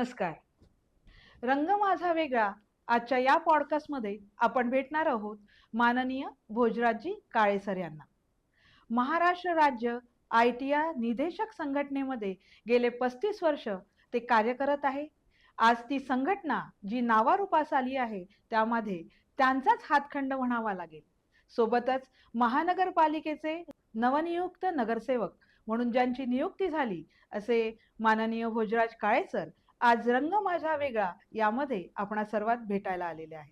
नमस्कार. रंग माझा वेगळा आजच्या या पॉडकास्टमध्ये आपण भेटणार आहोत माननीय भोजराजजी काळे सर यांना. महाराष्ट्र राज्य ITR निदेशक संघटनेमध्ये गेले 35 वर्ष ते कार्य करत आहे. आज ती संघटना जी नावारूपास आली आहे त्यामध्ये त्यांचाच हातखंड म्हणावा लागेल. सोबतच महानगरपालिकेचे नवनियुक्त नगरसेवक म्हणून ज्यांची नियुक्ती झाली असे माननीय भोजराज काळे सर आज रंग माझा वेगळा यामध्ये आपणा सर्वात भेटायला आलेले आहे.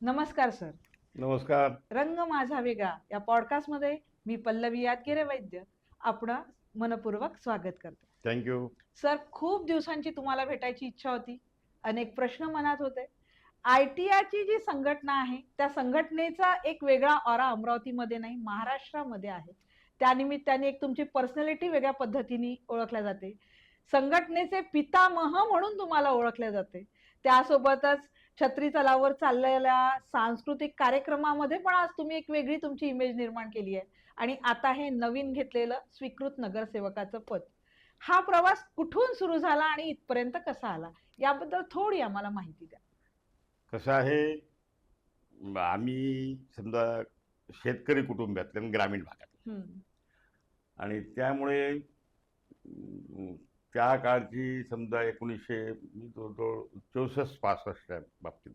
नमस्कार सर. नमस्कार. रंग माझा वेगळा या पॉडकास्ट मध्ये मी पल्लवी यादगिरे वैद्य आपणा मनपूर्वक स्वागत करते. Thank you sir. खूप दिवसांची तुम्हाला भेटायची इच्छा होती. अनेक प्रश्न मनात होते. ITR ची जी संघटना आहे त्या संघटनेचा एक वेगळा ऑरा अमरावतीमध्ये नाही महाराष्ट्रामध्ये आहे. त्यानिमित्ताने एक तुमची पर्सनॅलिटी वेगळ्या पद्धतीने ओळखल्या जाते. संघटनेचे पितामह म्हणून तुम्हाला ओळखले जाते. त्यासोबतच छत्री तलावावर चाललेल्या सांस्कृतिक कार्यक्रमामध्ये पण आज तुम्ही एक वेगळी तुमची इमेज निर्माण केली आहे. आणि आता हे नवीन घेतलेलं स्वीकृत नगरसेवकाचं पद. हा प्रवास कुठून सुरू झाला आणि इथपर्यंत कसा आला याबद्दल थोडी आम्हाला माहिती द्या. कसं आहे, आम्ही समजा शेतकरी कुटुंबातले ग्रामीण भागात आणि त्यामुळे त्या काळची समजा 1964-65 बाबतीत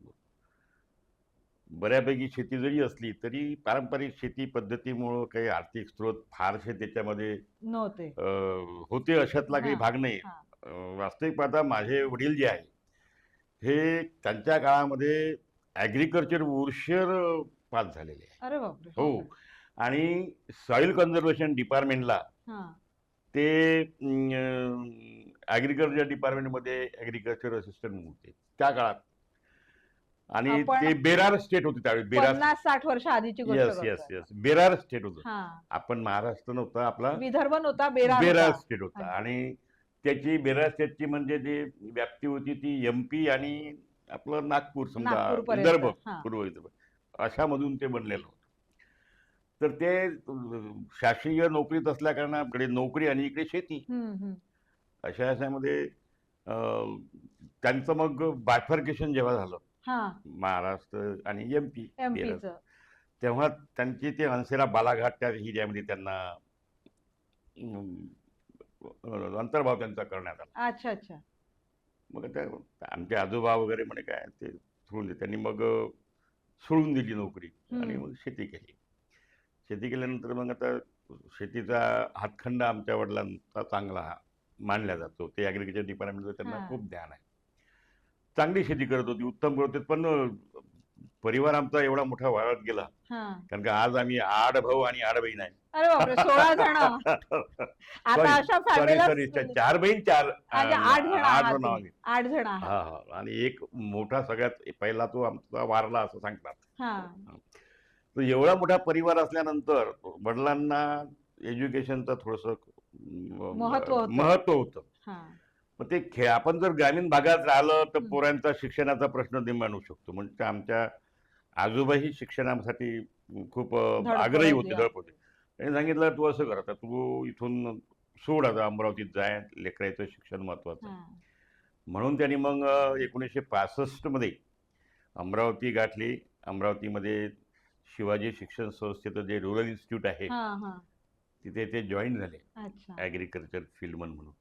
बऱ्यापैकी शेती जरी असली तरी पारंपरिक शेती पद्धतीमुळं काही आर्थिक स्रोत फारसे त्याच्यामध्ये नव्हते होते अशातला काही भाग नाही. वास्तविक पाहता माझे वडील जे आहे हे त्यांच्या काळामध्ये ॲग्रिकल्चर वुरशर पास झालेले आहे. अरे बापरे. हो. आणि सॉइल कन्झर्वेशन डिपार्टमेंटला ते ॲग्रिकल्चर डिपार्टमेंटमध्ये ॲग्रिकल्चर असिस्टंट म्हणून होते त्या काळात. आणि ते बेरार स्टेट होते त्यावेळी. 50-60 वर्ष आधीची गोष्ट. येस बेरार स्टेट होतं. आपण महाराष्ट्र नव्हता, आपला विदर्भ नव्हता, बेरार स्टेट होता. आणि त्याची बेरार स्टेटची म्हणजे जी व्याप्ती होती ती MP आणि आपलं नागपूर समजा विदर्भ, पूर्व विदर्भ अशामधून ते बनलेलं होतं. तर ते शासकीय नोकरीत असल्या कारणाकडे नोकरी आणि इकडे शेती अशा याच्यामध्ये त्यांचं मग बायफर्केशन जेव्हा झालं महाराष्ट्र आणि MP तेव्हा त्यांची ते हंसेरा बालाघाट त्या एरियामध्ये त्यांना अंतर्भाव त्यांचा करण्यात आला. अच्छा अच्छा. मग त्या आमचे आजोबा वगैरे म्हणे काय ते सोडून दे. त्यांनी मग सोडून दिली नोकरी आणि मग शेती केली. शेती केल्यानंतर मग आता शेतीचा हातखंडा आमच्या वडिलांचा चांगला मानला जातो. ते ॲग्रिकल्चर डिपार्टमेंटचं त्यांना खूप ध्यान आहे. चांगली शेती करत होती, उत्तम करत होते. पण परिवार आमचा एवढा मोठा वाढत गेला कारण का आज आम्ही 8 भाऊ आणि 8 बहीण आहे. अरे बापरे. 16 जण. आता अशा सॉरी 4 बहीण 4 8 जण. आणि एक मोठा सगळ्यात पहिला तो आमचा वारला असं सांगतात. तर एवढा मोठा परिवार असल्यानंतर वडिलांना एज्युकेशनचं थोडंसं महत्व होतं. मग ते आपण जर ग्रामीण भागात राहिलं तर पोरांचा शिक्षणाचा प्रश्न निर्माण होऊ शकतो. म्हणजे आमच्या आजोबाही शिक्षणासाठी खूप आग्रही होते, धडप होते. त्यांनी सांगितलं तू असं कर, आता तू इथून सोड, आता अमरावतीत जाय, लेकराचं शिक्षण महत्वाचं. म्हणून त्यांनी मग 1965 अमरावती गाठली. अमरावतीमध्ये शिवाजी शिक्षण संस्थेचं जे रुरल इन्स्टिट्यूट आहे तिथे ते जॉईन झाले ॲग्रिकल्चर फील्डमन म्हणून.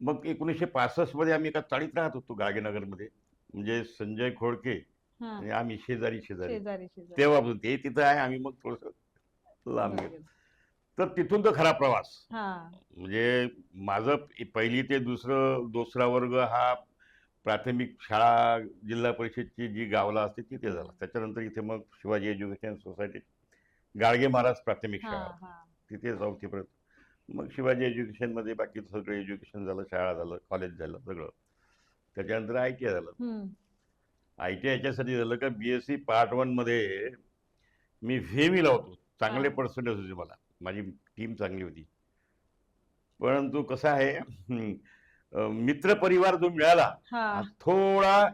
मग 1965 आम्ही एका चाळीत राहत होतो गाडगेनगरमध्ये. म्हणजे संजय खोडके आणि आम्ही शेजारी तेव्हापासून ते तिथं आहे, आम्ही मग थोडंसं लांब गेलो. तर तिथून तर खरा प्रवास. म्हणजे माझं पहिली ते दुसरा वर्ग हा प्राथमिक शाळा जिल्हा परिषदची जी गावला असते तिथे झाला. त्याच्यानंतर इथे मग शिवाजी एज्युकेशन सोसायटी गाडगे महाराज प्राथमिक शाळा तिथे 4थीपर्यंत. मग शिवाजी एज्युकेशनमध्ये बाकी सगळं एज्युकेशन झालं, शाळा झालं, कॉलेज झालं सगळं. त्याच्यानंतर ITI झालं. ITI याच्यासाठी झालं का BSc पार्ट 1 मध्ये मी VME लावतो. चांगले पर्सेंटेज होते मला, माझी टीम चांगली होती. परंतु कसं आहे, मित्र परिवार जो मिळाला थोडा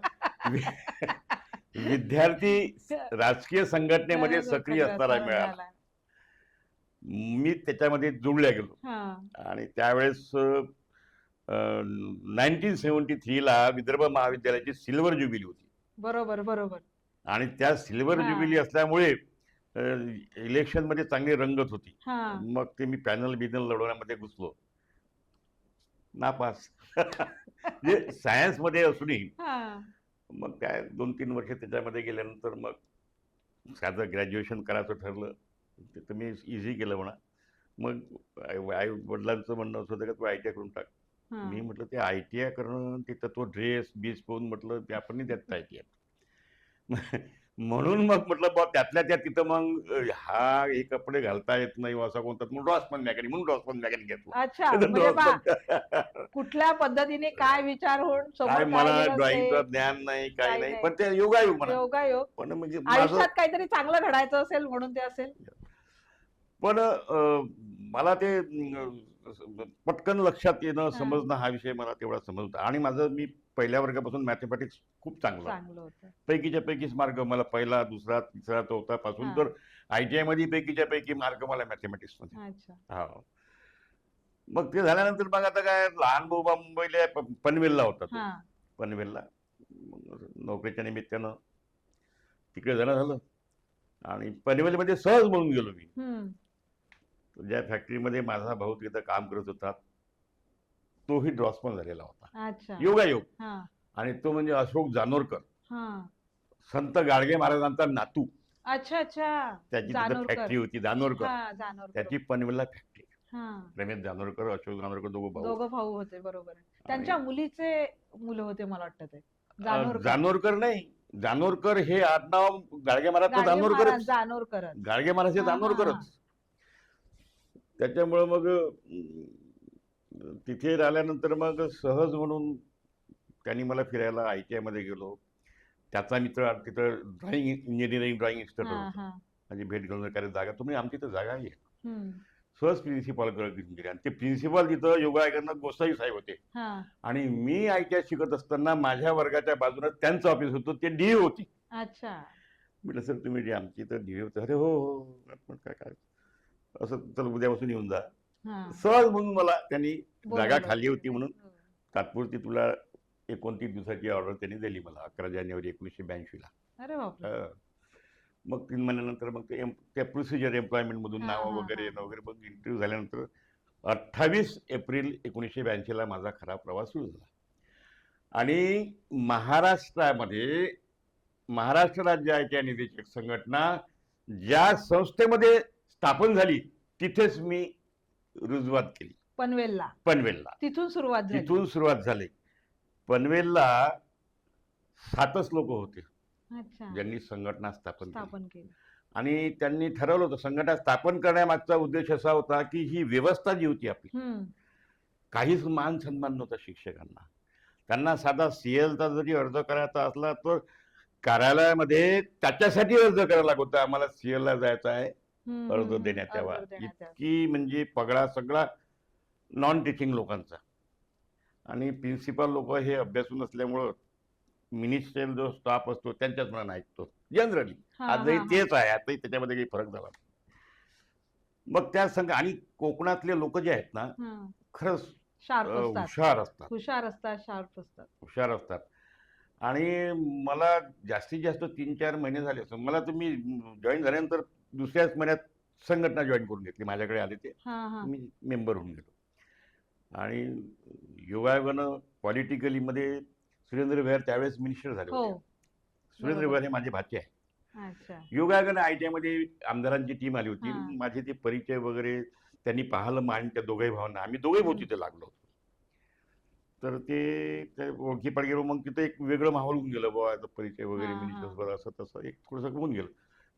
विद्यार्थी राजकीय संघटनेमध्ये सक्रिय असताना मिळाला. मी त्याच्यामध्ये जुळल्या गेलो. आणि त्यावेळेस 1973ला विदर्भ महाविद्यालयाची सिल्वर ज्युबिली होती बरोबर बरोबर. आणि त्या सिल्वर हा. ज्युबिली असल्यामुळे इलेक्शन मध्ये चांगली रंगत होती. हा. मग ते मी पॅनल बिनल लढवण्यामध्ये घुसलो, नापास. म्हणजे सायन्स मध्ये असूनही हा. मग काय 2-3 वर्ष त्याच्यामध्ये गेल्यानंतर मग साधं ग्रॅज्युएशन करायचं ठरलं. ते तर मी इझी केलं म्हणा. मग आई वडिलांचं म्हणणं असं होतं का तू ITI करून टाक. हा. मी म्हटलं ते ITI करणं, तिथं तो ड्रेस बीस पाहून म्हटलं ते आपण नाही त्यात ITI. म्हणून मग म्हटलं बा त्यातल्या त्यात तिथं मग हा हे कपडे घालता येत नाही असं कोणतं, म्हणून ड्रॉसमन मेकॅनिक म्हणून ड्रॉसमन मेकॅनिक घेतलं. अच्छा, म्हणजे ड्रॉसमन कुठल्या पद्धतीने काय विचार होऊन काय समोर काय मला गेलं ड्रॉइंगचं ज्ञान नाही, काही काही नाही, नाही. पण ते योगायोग म्हणा. योगायोग पण म्हणजे माझं आयुष्यात काहीतरी चांगलं घडायचं असेल म्हणून ते असेल. पण मला ते पटकन लक्षात येणं, हा. समजणं हा विषय मला तेवढा समज होता. आणि माझं मी पहिल्या वर्गापासून मॅथमॅटिक्स खूप चांगलं चांगलं होतं. पैकीच्या पैकीच मार्क मला पहिला, दुसरा, तिसरा, चौथा पासून हा. तर ITI मध्ये पैकीच्या पैकी मार्क मला मॅथमॅटिक्स मध्ये. अच्छा. हो. मग ते झाल्यानंतर मग आता काय लहान भाऊ मुंबईला पनवेलला होता तो. हा. पनवेलला मग नोकरीच्या निमित्तानं तिकडे जाणं झालं आणि पनवेलमध्ये सहज म्हणून गेलो मी. हम्म. ज्या फॅक्टरीमध्ये माझा भाऊ तिथं काम करत होता तोही ड्रॉसमन झालेला होता. अच्छा. योगायोग. हा. आणि तो म्हणजे अशोक जानोरकर, हा. संत गाडगे महाराजांचा नातू. अच्छा अच्छा. त्याची तिथं जानोरकर. फॅक्टरी होती जानोरकर. हा, जानोरकर. त्याची पनवेलला फॅक्टरी. हा. रमेश जानोरकर, अशोक जानोरकर दोघं भाऊ. दोघं भाऊ होते, बरोबर आहे. त्यांच्या मुलीचे मुलं होते मला वाटतं ते जानोरकर. जानोरकर नाही, जानोरकर हे आडनाव गाडगे महाराज गाडगे महाराज जानोरकरच. जानोरकर. गाडगे महाराज हे हा, हा, जानोरकरच. त्याच्यामुळं मग तिथे राहिल्यानंतर मग सहज म्हणून त्यांनी मला फिरायला ITI मध्ये गेलो. त्याचा मित्र तिथं ड्रॉइंग इंजिनिअरिंग ड्रॉइंग इन्स्टिट्यूट हा, होतं. हा. माझी भेट घेऊन काय जागा, तुम्ही आमची इथं जागा आहे. हम्म. सहज प्रिन्सिपॉल गेले आणि ते प्रिन्सिपल तिथं योगायोगानं गोसाई साहेब होते. हा. आणि मी ITI शिकत असताना माझ्या वर्गाच्या बाजूने त्यांचं ऑफिस होतं, ते DA होती. अच्छा. म्हटलं सर तुम्ही आमची इथं DA होते. अरे हो हो, काय काय असं, चल उद्यापासून येऊन जा. हा. सहज म्हणून मला त्यांनी जागा बोलावलं. खाली होती म्हणून तात्पुरती तुला 29 दिवसाची ऑर्डर त्यांनी दिली मला 11 जानेवारी 1982ला. अरे बापरे. मग 3 महिन्यानंतर मग त्या प्रोसिजर एम्प्लॉयमेंट मधून हा, नाव हा, वगैरे हा. वगैरे मग इंटरव्ह्यू झाल्यानंतर 28 एप्रिल 1982ला माझा खरा प्रवास सुरू झाला. आणि महाराष्ट्रामध्ये महाराष्ट्र राज्य ITI निदेशक संघटना ज्या संस्थेमध्ये स्थापन झाली तिथेच मी रुजवात केली. पनवेलला तिथून सुरुवात झाली. तिथून सुरुवात झाली. पनवेलला 7च लोक होते अच्छा. ज्यांनी संघटना स्थापन केली. आणि त्यांनी ठरवलं होतं संघटना स्थापन करण्यामागचा उद्देश असा होता की ही व्यवस्था जी होती आपली, काहीच मान सन्मान नव्हता शिक्षकांना. त्यांना साधा CLचा जरी अर्ज करायचा असला तर कार्यालयामध्ये त्याच्यासाठी अर्ज करायला लागत होता, आम्हाला CLला जायचं आहे, अर्ज देण्यात यावा. इतकी म्हणजे पगडा सगळा नॉन टीचिंग लोकांचा. आणि प्रिन्सिपल लोक हे अभ्यासू नसल्यामुळं मिनिस्ट्रियल जो स्टाफ असतो त्यांच्याच मनानं ऐकतो जनरली. आजही तेच आहे, आताही त्याच्यामध्ये काही फरक झाला. मग त्या संघ आणि कोकणातले लोक जे आहेत ना खरंच हुशार असतात. आणि मला जास्तीत जास्त 3-4 महिने झाले असं. मला तुम्ही जॉईन झाल्यानंतर दुसऱ्याच महिन्यात संघटना जॉईन करून घेतली. माझ्याकडे आले ते, मी मेंबर होऊन गेलो. आणि योगायोगानं पॉलिटिकली मध्ये सुरेंद्र विहार त्यावेळेस मिनिस्टर झाले होते. सुरेंद्र विहार हे माझे भाचे आहे. योगायोगानं ITI मध्ये आमदारांची टीम आली होती. माझे ते परिचय वगैरे त्यांनी पाहिलं मान त्या दोघही भावांना. आम्ही दोघे भाऊ तिथे लागलो होतो. तर ते ओळखी पाडगे मग तिथे एक वेगळं माहोल होऊन गेलं बाबा, परिचय वगैरे मिनिस्टर असं तसं एक थोडंसं होऊन गेलं.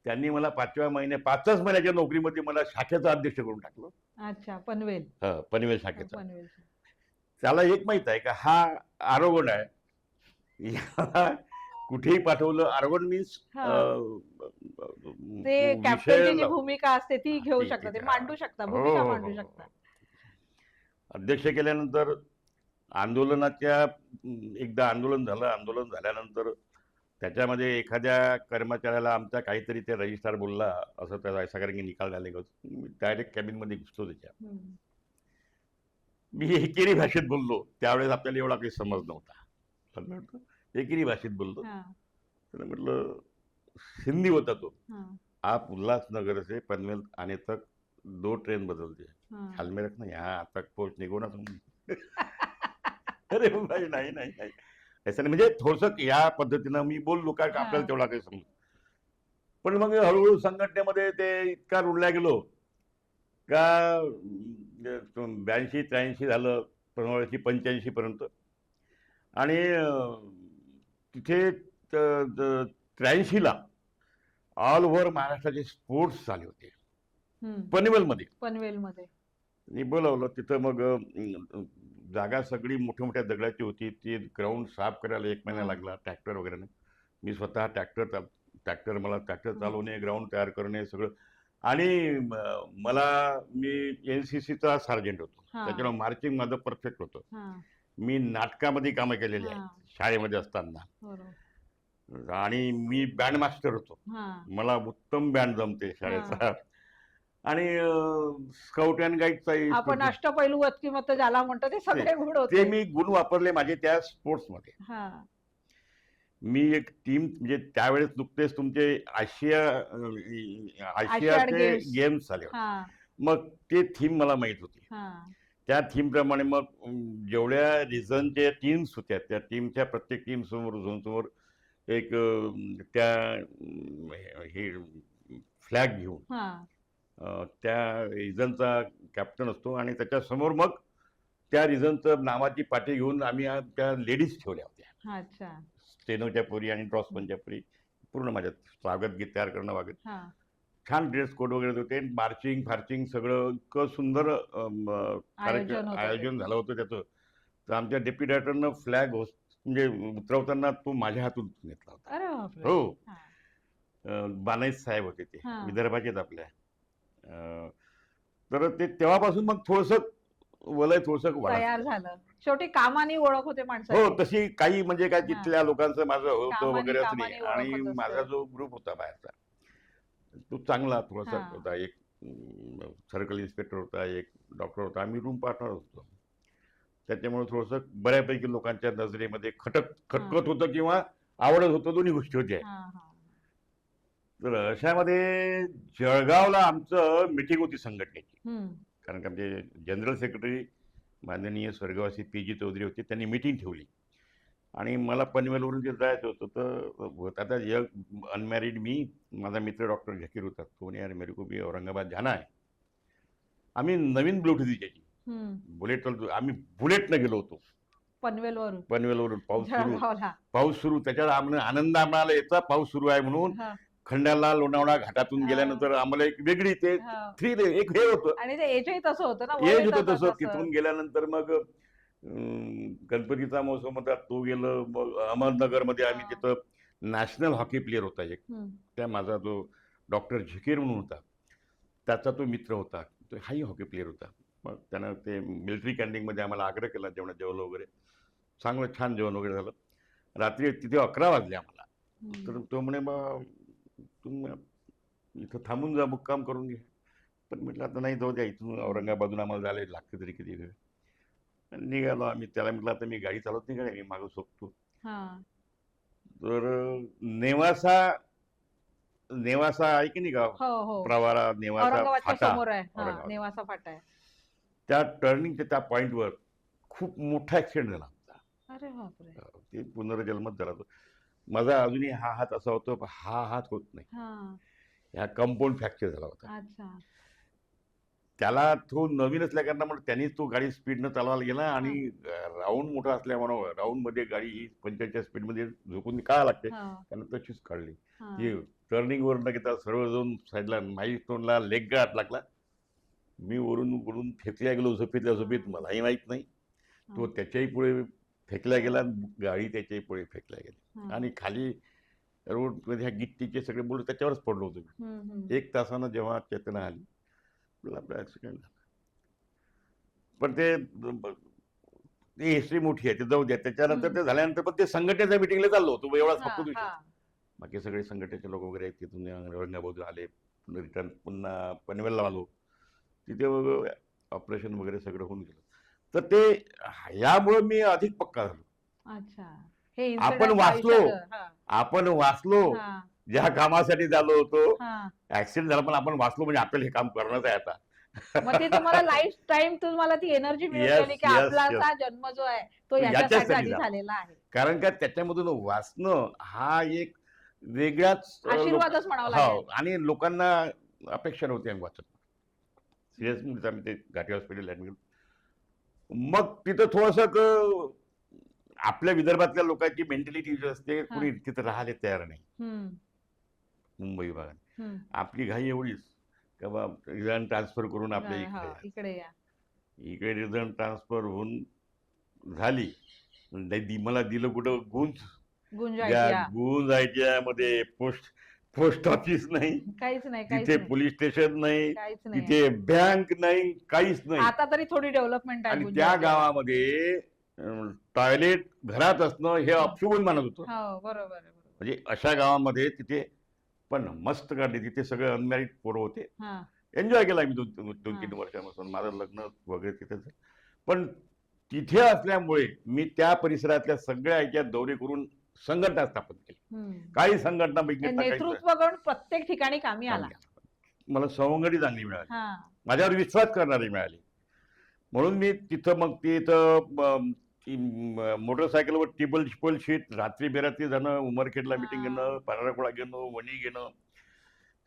त्यांनी मला 5व्या महिन्या 5च महिन्याच्या नोकरीमध्ये मला शाखेचा अध्यक्ष करून टाकलं. अच्छा. पनवेल. पनवेल शाखेचा. त्याला एक माहित आहे का, हा आरोगण आहे, कुठेही पाठवलं. आरोगण मीन्स ते कॅप्टनची जी भूमिका असते ती घेऊ शकता, ते मांडू शकता, भूमिका मांडू शकता. अध्यक्ष केल्यानंतर आंदोलनाच्या एकदा आंदोलन झालं. आंदोलन झाल्यानंतर त्याच्यामध्ये एखाद्या कर्मचाऱ्याला आमचा काहीतरी ते रजिस्ट्रार बोलला असं त्याचा ऐसा कारण की निकाल झाले, डायरेक्ट कॅबिनमध्ये घुसतो त्याच्या. मी एकेरी भाषेत बोललो. त्यावेळेस आपल्याला एवढा काही समज नव्हता. पण म्हटलं, एकेरी भाषेत बोललो. हा, त्याला म्हटलं, हिंदी होता तो. हा, आप उल्लासनगर से पनवेल आने तक 2 ट्रेन बदल दिए. हा. ख्याल में रखना यहाँ तक पहुंचने को ना तुम. अरे भाई नाही नाही नाही. असं नाही, म्हणजे थोडस या पद्धतीनं मी बोललो कारण का हा. आपल्याला तेवढा काही समज. पण मग हळूहळू संघटनेमध्ये ते इतका रुळल्या गेलो का 82-83 झालं, 85 पर्यंत. आणि तिथे 83ला ऑल ओव्हर महाराष्ट्राचे स्पोर्ट्स झाले होते पनवेलमध्ये. पनवेलमध्ये मी बोलावलं तिथं. मग जागा सगळी मोठ्या मोठ्या दगडाची होती. ती ग्राउंड साफ करायला 1 महिना लागला, ट्रॅक्टर वगैरे नाही. मी स्वतः मला ट्रॅक्टर चालवणे, ग्राउंड तयार करणे सगळं. आणि मी NCCचा सार्जंट होतो, त्याच्यामुळे मार्चिंग माझं परफेक्ट होतं. मी नाटकामध्ये कामं केलेली आहेत शाळेमध्ये असताना. आणि मी बँड मास्टर होतो. मला उत्तम बँड जमते शाळेचा. आणि स्काउट अँड गाईडचाही आपण अष्टपैलू व्यक्तिमत्व ज्याला म्हणतो ते सगळे गुण होते. ते मी गुण वापरले माझे त्या स्पोर्ट्समध्ये. मी एक टीम, म्हणजे त्यावेळेस नुकतेच तुमचे आशियाचे गेम्स झाले होते. मग ते थीम मला माहित होती. त्या थीम प्रमाणे मग जेवढ्या रिजनच्या टीम्स होत्या त्या टीमच्या प्रत्येक टीम समोर झोन समोर एक त्या हे फ्लॅग घेऊन त्या रिजनचा कॅप्टन असतो आणि त्याच्यासमोर मग त्या रिजनचं नावाची पाटी घेऊन आम्ही त्या लेडीज ठेवल्या होत्या. स्टेनोच्या पोरी आणि ड्रॉसपनच्या पोरी. पूर्ण माझ्यात स्वागत गीत तयार करणं वगैरे. छान ड्रेस कोड वगैरे होते. मार्चिंग फार्चिंग सगळं इतकं सुंदर आयोजन झालं होतं त्याचं. तर आमच्या डेप्युटी डायरेक्टरनं फ्लॅग म्हणजे उतरवताना तो माझ्या हातून घेतला होता. हो, बानाईस साहेब होते ते, विदर्भाचेच आपल्या. तर ते तेव्हापासून मग थोडंसं वलय तयार झालं. शेवटी कामाने ओळख होते माणसाची. हो, तशी काही म्हणजे काय तिथल्या लोकांचं माझं होतं वगैरे असं नाही. आणि माझा जो ग्रुप होता बाहेरचा तो चांगला थोडासा होता. एक सर्कल इन्स्पेक्टर होता, एक डॉक्टर होता. आम्ही रूम पार्टनर होतो. त्याच्यामुळे थोडंसं बऱ्यापैकी लोकांच्या नजरेमध्ये खटकत होतं किंवा आवडत होतं, दोन्ही गोष्टी होत्या. तर अशामध्ये जळगावला आमचं मिटिंग होती संघटनेची. कारण का आमचे जनरल सेक्रेटरी माननीय स्वर्गवासी PG चौधरी होते. त्यांनी मिटिंग ठेवली आणि मला पनवेलवरून जे जायचं होतं तर आता यंग अनमॅरिड मी, माझा मित्र डॉक्टर झकीर होता. तो यार मेरे को भी औरंगाबाद जाना है. आम्ही नवीन ब्लूटूथ त्याची बुलेट, आम्ही बुलेटनं गेलो होतो पनवेलवरून. पाऊस सुरू. त्याच्यात आनंद आम्हाला याचा पाऊस सुरू आहे म्हणून खंडाला लोणावळा घाटातून गेल्यानंतर आम्हाला एक वेगळी ते एक हे होतं. आणि ते एजही तसं होतं ना, एज होतं तसं. तिथून गेल्यानंतर मग गणपतीचा महोत्सव होता, तो गेलो. मग अहमदनगरमध्ये आम्ही तिथं नॅशनल हॉकी प्लेअर होता एक, त्या माझा जो डॉक्टर झकीर म्हणून होता, त्याचा तो मित्र होता. तो हाही हॉकी प्लेअर होता. मग त्यानं ते मिलिटरी कॅन्टीनमध्ये आम्हाला आग्रह केला जेवलं वगैरे. चांगलं छान जेवण वगैरे झालं. रात्री तिथे 11 वाजले आम्हाला. तर तो म्हणे मग तुम्ही इथं थांबून जा, मुक्काम करून घे. पण म्हटलं आता नाही, जाऊ द्या, इथून औरंगाबादून आम्हाला जायला लागते तरी किती वेळ. निघालो आम्ही. त्याला म्हटलं आता मी गाडी चालवत नाही का, मी मागं सोपतो. तर नेवासा आहे की नाही गाव, प्रवारा नेवासा फाटा, त्या टर्निंगच्या त्या पॉइंटवर खूप मोठा ऍक्सिडेंट झाला आमचा. ते पुनर्जन्मच झाला. माझा अजूनही हा हात असा होतो, हा हात होत नाही. ह्या कंपाऊंड फ्रॅक्चर झाला होता. त्याला तो नवीन असल्या कारणामुळे त्यांनीच तो गाडी स्पीडनं चालवायला गेला आणि राऊंड मोठा असल्यामुळे राऊंडमध्ये गाडी ही 45च्या स्पीडमध्ये झोपून का लागते, त्यानं तशीच काढली. ती टर्निंगवर न घेता सर्व जाऊन साईडला माईलस्टोनला लेग गार्ड लागला. मी वरून फेकल्या गेलो झोपेत. मलाही माहीत नाही. तो त्याच्याही पुढे फेकल्या गेला, गाडी त्याच्याही पुढे फेकल्या गेली आणि खाली रोडमध्ये ह्या गिट्टीचे सगळे बोल त्याच्यावरच पडलो होतो. 1 तासानं जेव्हा चेतना आली, आपला ऍक्सिडेंट झाला. पण ते हिस्ट्री मोठी आहे, ते जाऊ द्या. त्याच्यानंतर ते झाल्यानंतर पण ते संघटनेच्या मिटिंगला चाललो होतो, एवढाच फक्त विषय. बाकी सगळे संघटनेचे लोक वगैरे तिथून औरंगाबाद आले. रिटर्न पुन्हा पनवेलला आलो. तिथे ऑपरेशन वगैरे सगळं होऊन गेलं. तर ते यामुळे मी अधिक पक्का झालो. अच्छा. हे आपण इन्सिडेंट वाचलो आयुष्यात आपण वाचलो हां, ज्या कामासाठी झालो होतो, हां. ऍक्सिडेंट झाला पण आपण वाचलो म्हणजे आपल्याला हे काम करणंच आहे आता. मग ते तुम्हाला लाईफ टाईम तुम्हाला ती एनर्जी मिळून येस गेली, की येस येस. आपलाचा जन्म जो आहे तो याच्यासाठी याच्यासाठी झाला. झालेला आहे. कारण का त्याच्यामधून वाचणं हा एक वेगळाच आशीर्वादच म्हणावा हो, लागेल. आणि लोकांना अपेक्षा नव्हती आम्ही वाचत. सिरियसली आम्ही ते घाटी हॉस्पिटल ऍडमिट. मग तिथं थोडस आपल्या विदर्भातल्या लोकांची मेंटॅलिटी जी असते, हां. कुणी तिथं राहायला तयार नाही हं, मुंबई विभागात. हं. आपली घाई एवढीच का बा रिझाईन ट्रान्सफर करून आपल्या हो, इकडे या. इकडे या. इकडे रिझाईन ट्रान्सफर होऊन झाली. मला दिलं कुठं गुंज. गुंज ज्या आयटीया. गुंज आयटीआयमध्ये पोस्ट पोस्ट ऑफिस नाही, काहीच नाही, काहीच तिथे नाही. पोलीस स्टेशन नाही, काहीच नाही. तिथे बँक नाही, काहीच नाही. आता तरी थोडी डेव्हलपमेंट आहे आणि गुंज त्या आयटीयाला. गावामध्ये टॉयलेट घरात असणं हे अपशगुन मानत होतं. हो, बरोबर आहे, बरोबर. म्हणजे अशा गावामध्ये तिथे पण मस्त काढली. तिथे सगळे अनमॅरिड पोरं होते. हां, एन्जॉय केला मी दोन तीन हां. वर्षापासून. माझं लग्न वगैरे तिथेच आहे. पण तिथे असल्यामुळे मी त्या परिसरातल्या सगळ्या याच्यात दौरे करून संघटना स्थापन केली. हं. काही संघटना हे पैकी नेतृत्व करून प्रत्येक ठिकाणी कामी आला. मला सवंगडी चांगली मिळाली, हां. माझ्यावर विश्वास करणारी मिळाली. म्हणून मी तिथं मग मोटरसायकलवर टिबल शीट रात्री बेरात्री जाणं, उमरखेडला मिटिंग घेणं, पाराकोळा घेणं, वणी घेणं,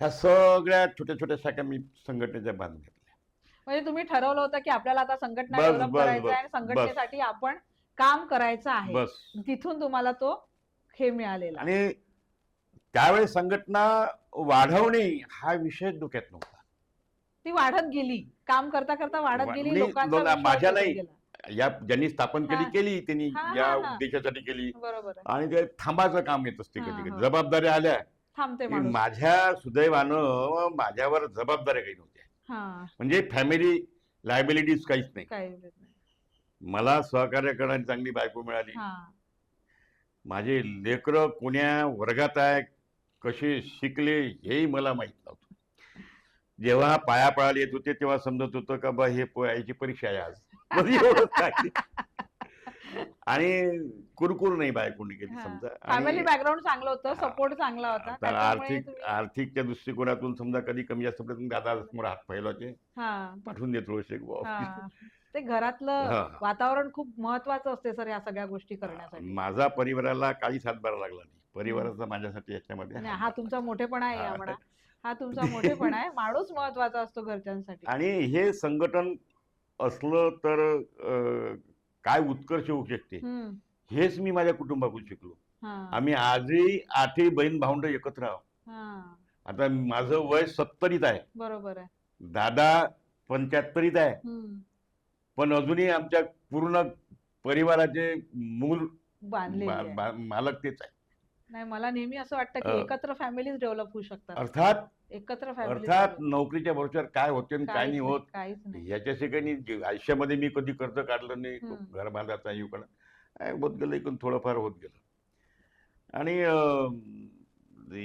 ह्या सगळ्या छोट्या छोट्या शाखा मी संघटनेच्या बांधून घेतल्या. म्हणजे तुम्ही ठरवलं होतं, की आपल्याला आता संघटना बस डेव्हलप बस करायचं आहे आणि बस संघटनेसाठी आपण काम करायचं आहे. बस. तिथून तुम्हाला तो हे मिळालेला. आणि त्यावेळेस संघटना वाढवणे हा विषय डोक्यात नव्हता. ती वाढत गेली. काम करता करता वाढत गेली. मी लोकांचा विश्वास माझ्या येत नाही, गेला. या ज्यांनी स्थापन केली हां. केली त्यांनी हां, ज्या हां, हां. उद्देशासाठी केली. बरोबर आहे. आणि ते थांबाचं काम येत असते हां, कधी हां. कधी. जबाबदाऱ्या आल्या थांबते की माणूस. माझ्या सुदैवानं माझ्यावर जबाबदाऱ्या काही नव्हत्या. हां. म्हणजे फॅमिली लायबिलिटीज काहीच नाही. काही होत नाही. मला सहकार्य करणारी चांगली बायको मिळाली. हां. माझे लेकरं कोण्या वर्गात आहे, कसे शिकले हेही मला माहित नव्हतं. जेव्हा पाया पळायला येत होते तेव्हा समजत होतं का बा हे याची परीक्षा आहे आज. बस एवढंच काय. आणि कुरकुर नाही बायकोनी केली समजा. फॅमिली आणि बॅकग्राऊंड चांगलं होतं, सपोर्ट चांगला होता. तर त्याच्यामुळे तुम्ही आर्थिकच्या दृष्टिकोनातून समजा कधी कमी जास्त पडत दादा समोर हात फैलावचे, हां. पाठवून देत थोडेसे हां. ते घरातलं हा. वातावरण खूप महत्वाचं असते सर या सगळ्या गोष्टी करण्यासाठी. माझा परिवाराला काहीच हातभार लागला नाही. परिवाराचा माझ्यासाठी याच्यामध्ये आणि हातभार हा तुमचा लागला. मोठेपणा आहे हा. या म्हणा. हा तुमचा मोठेपणा आहे. माणूस महत्वाचा असतो घरच्यांसाठी. आणि हे संघटन असलं तर काय उत्कर्ष होऊ शकते हं. हेच मी माझ्या कुटुंबाकडून शिकलो. हां. आम्ही आजही 8ही बहीण भावंड एकत्र आहोत. हां. आता माझं वय 70ीत आहे, बरोबर आहे. दादा 75ीत आहे, हं. पण अजूनही आमच्या पूर्ण परिवाराचे मूल बांधलेली आहे. मालक तेच आहे. नाही मला नेहमी असं वाटतं की एकत्र फॅमिलीज डेव्हलप होऊ शकतात. अर्थात एकत्र फॅमिली नोकरीच्या भरोश्यावर काय होते आणि काय नाही होत काहीच नाही. याच्याशी काही नाही. आयुष्यामध्ये मी कधी कर्ज काढलं नाही. हं. घर बांधायचा युकडं होत गेलं, इकडून थोडंफार होत गेलं. आणि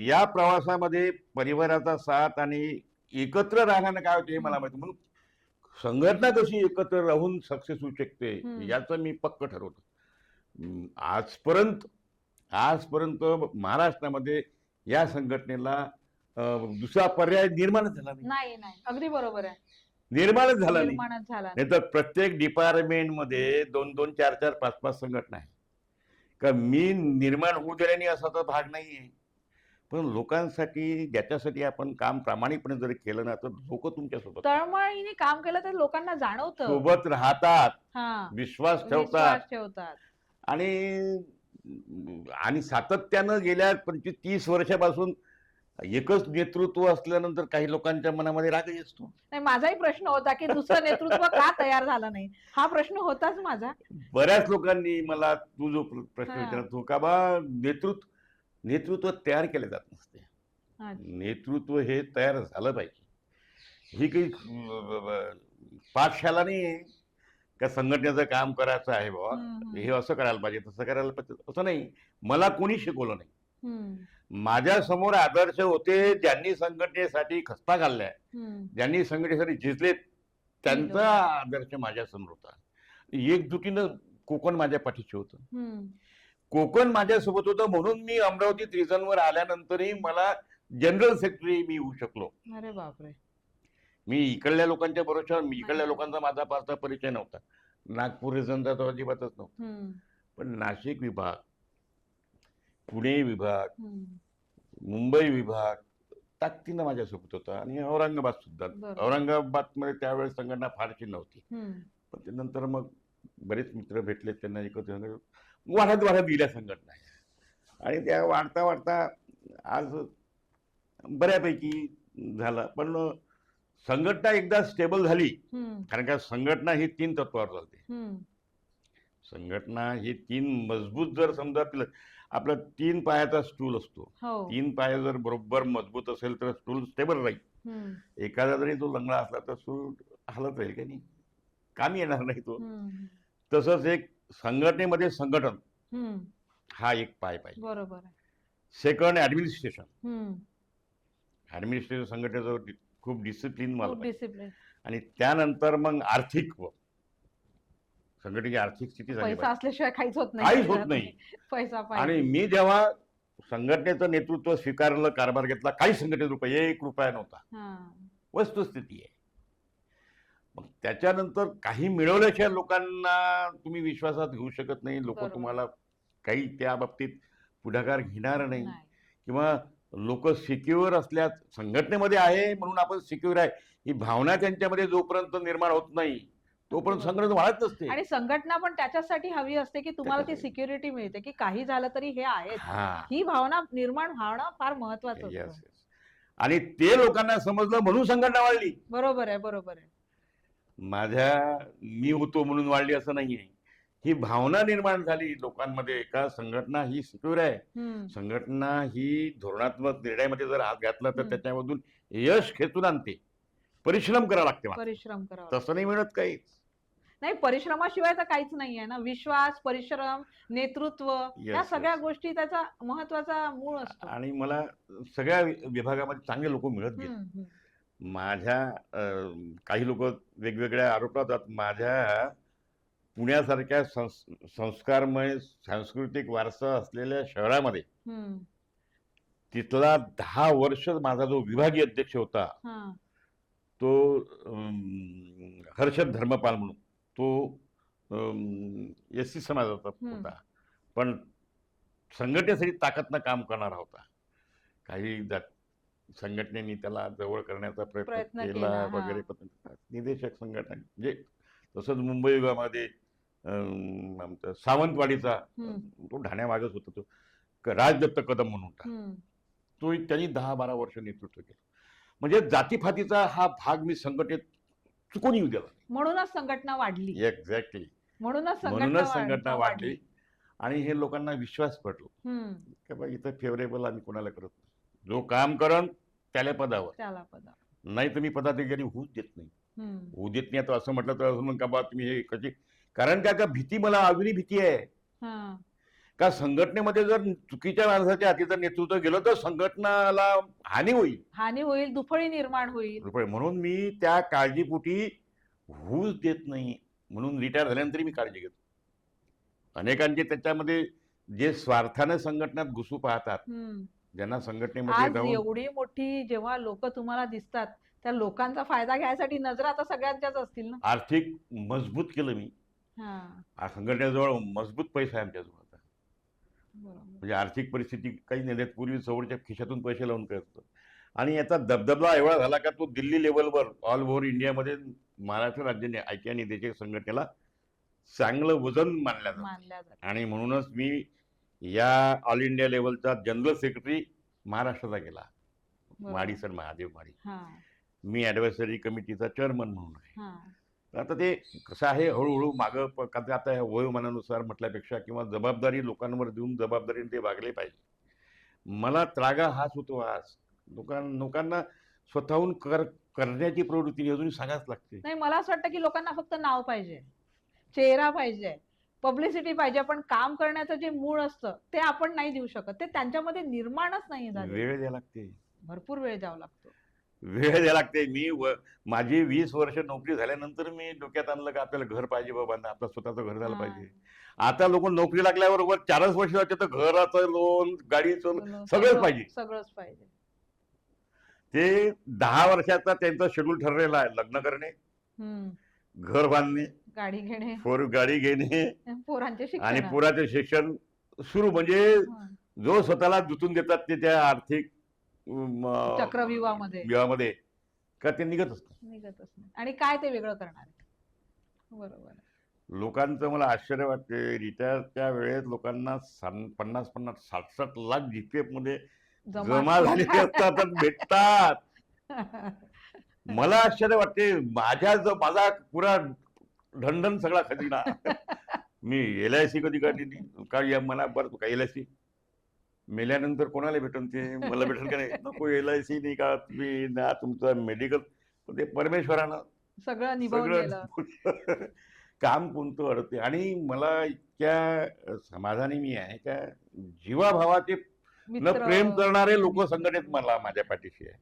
या प्रवासामध्ये परिवाराचा साथ आणि एकत्र राहण्यानं काय होते हे मला माहिती. म्हणून संघटना कशी एकत्र राहून सक्सेस होऊ शकते याचं मी पक्क ठरवतो. आजपर्यंत महाराष्ट्रामध्ये या संघटनेला दुसरा पर्याय निर्माणच झाला नाही. नाही नाही अगदी बरोबर आहे. निर्माणच झाला नाही. निर्माणच झाला नाही तर प्रत्येक डिपार्टमेंटमध्ये 2-2, 4-4, 5-5 संघटना आहे. का मी निर्माण होऊ दिल्याने असा तर भाग नाहीये. पण लोकांसाठी ज्याच्यासाठी आपण काम प्रामाणिकपणे जर केलं ना तर लोक तुमच्यासोबत तळमळीने काम केलं तर लोकांना जाणवतं. सोबत राहतात, हां. विश्वास विश्वास ठेवतात. ठेवतात. आणि सातत्यानं गेल्या 25-30 वर्षापासून एकच नेतृत्व असल्यानंतर काही लोकांच्या मनामध्ये रागही असतो. नाही माझाही प्रश्न होता की दुसरं नेतृत्व का तयार झालं नाही हा प्रश्न होताच माझा. बऱ्याच लोकांनी मला तू जो प्रश्न हां. विचारतो का बा नेतृत्व तयार केले जात नसते. अच्छा. नेतृत्व हे तयार झालं पाहिजे. ही काही पाठशाला नाही का संघटनेचं काम करायचं आहे बाबा हे असं करायला पाहिजे तसं करायला पाहिजे असं नाही. मला कोणी शिकवलं नाही. माझ्या समोर आदर्श होते ज्यांनी संघटनेसाठी खस्ता घाललाय, ज्यांनी संघटनेसाठी झिजले, त्यांचा आदर्श माझ्या समोर होता. एकजुटीनं कोकण माझ्या पाठीशी होतं. हम्म. कोकण माझ्यासोबत होतं म्हणून मी अमरावतीत रिजनवर आल्यानंतरही मला जनरल सेक्रेटरी मी होऊ शकलो. अरे बापरे. मी इकडल्या लोकांच्या भरोश्यावर इकडल्या नाही. लोकांचा माझा फारसा परिचय नव्हता. नागपूर रिजनचा तो अजिबातच नव्हता. हम्म. पण नाशिक विभाग, पुणे विभाग, हम्म. मुंबई विभाग ताकदीनं माझ्यासोबत होता आणि औरंगाबाद सुद्धा. बरोबर. औरंगाबादमध्ये त्यावेळेस संघटना फारशी नव्हती. हम्म. पण ते नंतर मग बरेच मित्र भेटले, त्यांना एकत्र वाढत वाढत गेल्या संघटना आणि त्या वाढता वाढता आज बऱ्यापैकी झालं. पण संघटना एकदा स्टेबल झाली, हम्म. कारण का संघटना ही 3 तत्वावर चालते. हम्म. संघटना ही 3 मजबूत जर समजा आपला 3 पायाचा स्टूल असतो. हो. 3 पाय जर बरोबर मजबूत असेल तर स्टूल स्टेबल राहील. हम्म. एखादा जरी तो लंगडा असला तर स्टूल हलत राहील का नाही, कामी येणार नाही तो. हम्म. तसंच एक संघटनेमध्ये संघटन हम्म. हा एक पाय पाहिजे. बरोबर आहे. Second administration. हम्म. ऍडमिनिस्ट्रेशन संघटनेचं खूप डिसिप्लिन मला खूप पाहिजे. डिसिप्लिन. आणि त्यानंतर मग आर्थिक संघटनेची आर्थिक स्थिती झाली पैसा असल्याशिवाय काहीच होत नाही. काहीच होत नाही. पैसा आणि पाहिजे. मी जेव्हा संघटनेचं नेतृत्व स्वीकारलं, कारभार घेतला, काही संघटनेत रुपये 1 रुपया नव्हता. हा. वस्तुस्थिती आहे. मग त्याच्यानंतर काही मिळवल्याशिवाय लोकांना तुम्ही विश्वासात घेऊ शकत नाही. लोक बरोबर. तुम्हाला काही त्या बाबतीत पुढाकार घेणार नाही. नाही. किंवा लोक सिक्युअर असल्या संघटनेमध्ये आहे म्हणून आपण सिक्युअर आहे ही भावना त्यांच्यामध्ये जोपर्यंत निर्माण होत नाही तोपर्यंत संघटना वाढत नसते. आणि संघटना पण त्याच्यासाठी हवी असते की तुम्हाला ती त्याच्यासाठी. सिक्युरिटी मिळते की काही झालं तरी हे आहेत. हा. ही भावना निर्माण होणं फार महत्वाचं Yes, असतं. yes. आणि ते लोकांना समजलं म्हणून संघटना वाढली. बरोबर आहे. बरोबर आहे. मी होतो म्हणून वाढली असं नाहीये. ही भावना निर्माण झाली लोकांमध्ये का संघटना ही सिक्युअर आहे. हम्म. संघटना ही धोरणात्मक निर्णयामध्ये जर हात घातला तर हम्म. त्याच्यामधून यश खेचून आणते. परिश्रम करावा लागते मात्र. परिश्रम करावा. तसं नाही मिळत काहीच. नाही, परिश्रमाशिवाय तर काहीच नाहीये ना. विश्वास, परिश्रम, नेतृत्व या Yes, सगळ्या yes. गोष्टी त्याचा महत्वाचा मूळ असतो. आणि मला सगळ्या विभागामध्ये चांगले लोक मिळत गेले. हम्म. हम्म. काही लोक वेगवेगळ्या आरोप लावतात. माझ्या पुण्यासारख्या संस्कारमय सांस्कृतिक वारसा असलेल्या शहरामध्ये हम्म. तिथला 10 वर्ष माझा जो विभागीय अध्यक्ष होता हा. तो हर्षद धर्मपाल म्हणून, तो एस सी समाजाचा होता. पण संघटनेसाठी ताकदनं काम करणारा होता. काही संघटनेने त्याला जवळ करण्याचा प्रयत्न प्रयत्न केला, केला हा. वगैरे. निदेशक संघटना म्हणजे तसंच मुंबई विभागामध्ये आमचा सावंतवाडीचा तो ढाण्यामागच होता, तो राजदत्त कदम म्हणून होता. हम्म. तो त्यांनी 10-12 वर्ष नेतृत्व केलं. म्हणजे जातीफातीचा हा भाग मी संघटनेत चुकून येऊ दिला. म्हणूनच संघटना वाढली. एक्झॅक्टली. म्हणूनच संघटना वाढली आणि हे लोकांना विश्वास पडलो हम्म. की बा इथं फेवरेबल आम्ही कोणाला करत नाही. जो काम करण त्याला पदावर, त्याला पदा. नाही तुम्ही पदाधिकारी होऊच देत नाही. हम्म. होऊ देत नाही आता असं म्हटलं तर असं मग का बा तुम्ही हे कशी, कारण का भीती मला अजूनही भीती आहे हा. का संघटनेमध्ये जर चुकीच्या माणसाच्या हाती जर नेतृत्व गेलं तर संघटनाला हानी होईल. हानी होईल, दुफळी निर्माण होईल. म्हणून मी त्या काळजीपोटी होऊच देत नाही. म्हणून रिटायर झाल्यानंतर मी काळजी घेतो. अनेकांचे त्याच्यामध्ये जे स्वार्थाने संघटनात घुसू पाहतात, हम्म. ज्यांना संघटनेमध्ये आज जाऊन एवढी मोठी जेव्हा लोक तुम्हाला दिसतात त्या लोकांचा फायदा घ्यायसाठी नजरा आता सगळ्यांच्याच असतील ना. आर्थिक मजबूत केलं मी. हा. संघटनेजवळ मजबूत पैसा आहे आमच्याजवळ आता. बरोबर. म्हणजे आर्थिक परिस्थिती काही नाही देत. पूर्वी जवळच्या खिशातून पैसे लावून करतो. आणि याचा दबदबा एवढा झाला का तो दिल्ली लेवलवर ऑल ओव्हर इंडियामध्ये महाराष्ट्र राज्य आयटीआय निदेशक संघटनेला चांगलं वजन मानलं जातं. मानल्या जातात. आणि म्हणूनच मी या ऑल इंडिया लेवलचा जनरल सेक्रेटरी महाराष्ट्राचा गेला. बरोबर. माडी सर, महादेव माडी. हा. मी ॲडव्हायझरी कमिटीचा चेअरमन म्हणून आहे. हा. आता ते कसं आहे हळूहळू मागं आता वयोमानानुसार म्हटल्यापेक्षा किंवा जबाबदारी लोकांवर देऊन जबाबदारीने ते वागले पाहिजे. मला त्रागा हाच होतो. आज लोकांना स्वतःहून करण्याची प्रवृत्ती अजून सांगाच लागते. नाही, मला असं वाटतं की लोकांना फक्त नाव पाहिजे, चेहरा पाहिजे, पब्लिसिटी पाहिजे, पण काम करण्याचं जे मूळ असतं ते आपण नाही देऊ शकत. ते त्यांच्यामध्ये निर्माणच नाही झालं. वेळ द्यावा लागते. भरपूर वेळ द्यावा लागतो. वेळ द्यायला लागते. माझी 20 वर्ष नोकरी झाल्यानंतर मी डोक्यात आणलं की आपल्याला घर पाहिजे बाबा, आपलं स्वतःचं घर झालं हा. पाहिजे. आता लोक नोकरी लागल्यावर 4च वर्ष जाते तर घराचं लोन, गाडीचं लोन, सगळंच पाहिजे. सगळंच पाहिजे. ते 10 वर्षाचा त्यांचा शेड्यूल ठरलेला आहे. लग्न करणे, घर बांधणे, गाडी घेणे, गाडी घेणे पोरांचे आणि शिक्षण. पोराचे शिक्षण सुरू. म्हणजे जो स्वतःला जुतून देतात ते त्या आर्थिक चक्रव्यूहामध्ये का ते निघतच नाही. आणि काय ते वेगळं करणार आहे. बरोबर. लोकांचं मला आश्चर्य वाटते. रिटायरच्या वेळेत लोकांना 50-50, 60-60 लाख जीपीएफ मध्ये जमा झालेले असतात, भेटतात. मला आश्चर्य वाटते. माझा पुरा ढणढण सगळा खजिना. मी LIC कधी काढली नाही. काय मला बरं का LIC मेल्यानंतर कोणाला भेटून ते मला भेटेल का नाही. नको, LIC नाही का तुम्ही ना, तुमचं मेडिकल, ते परमेश्वरानं सगळं निभावलं. काम कोणतं अडते. आणि मला इतक्या समाधानी मी आहे का जीवाभावाचे न प्रेम करणारे लोक संघटनेत मला माझ्या पाठीशी आहे.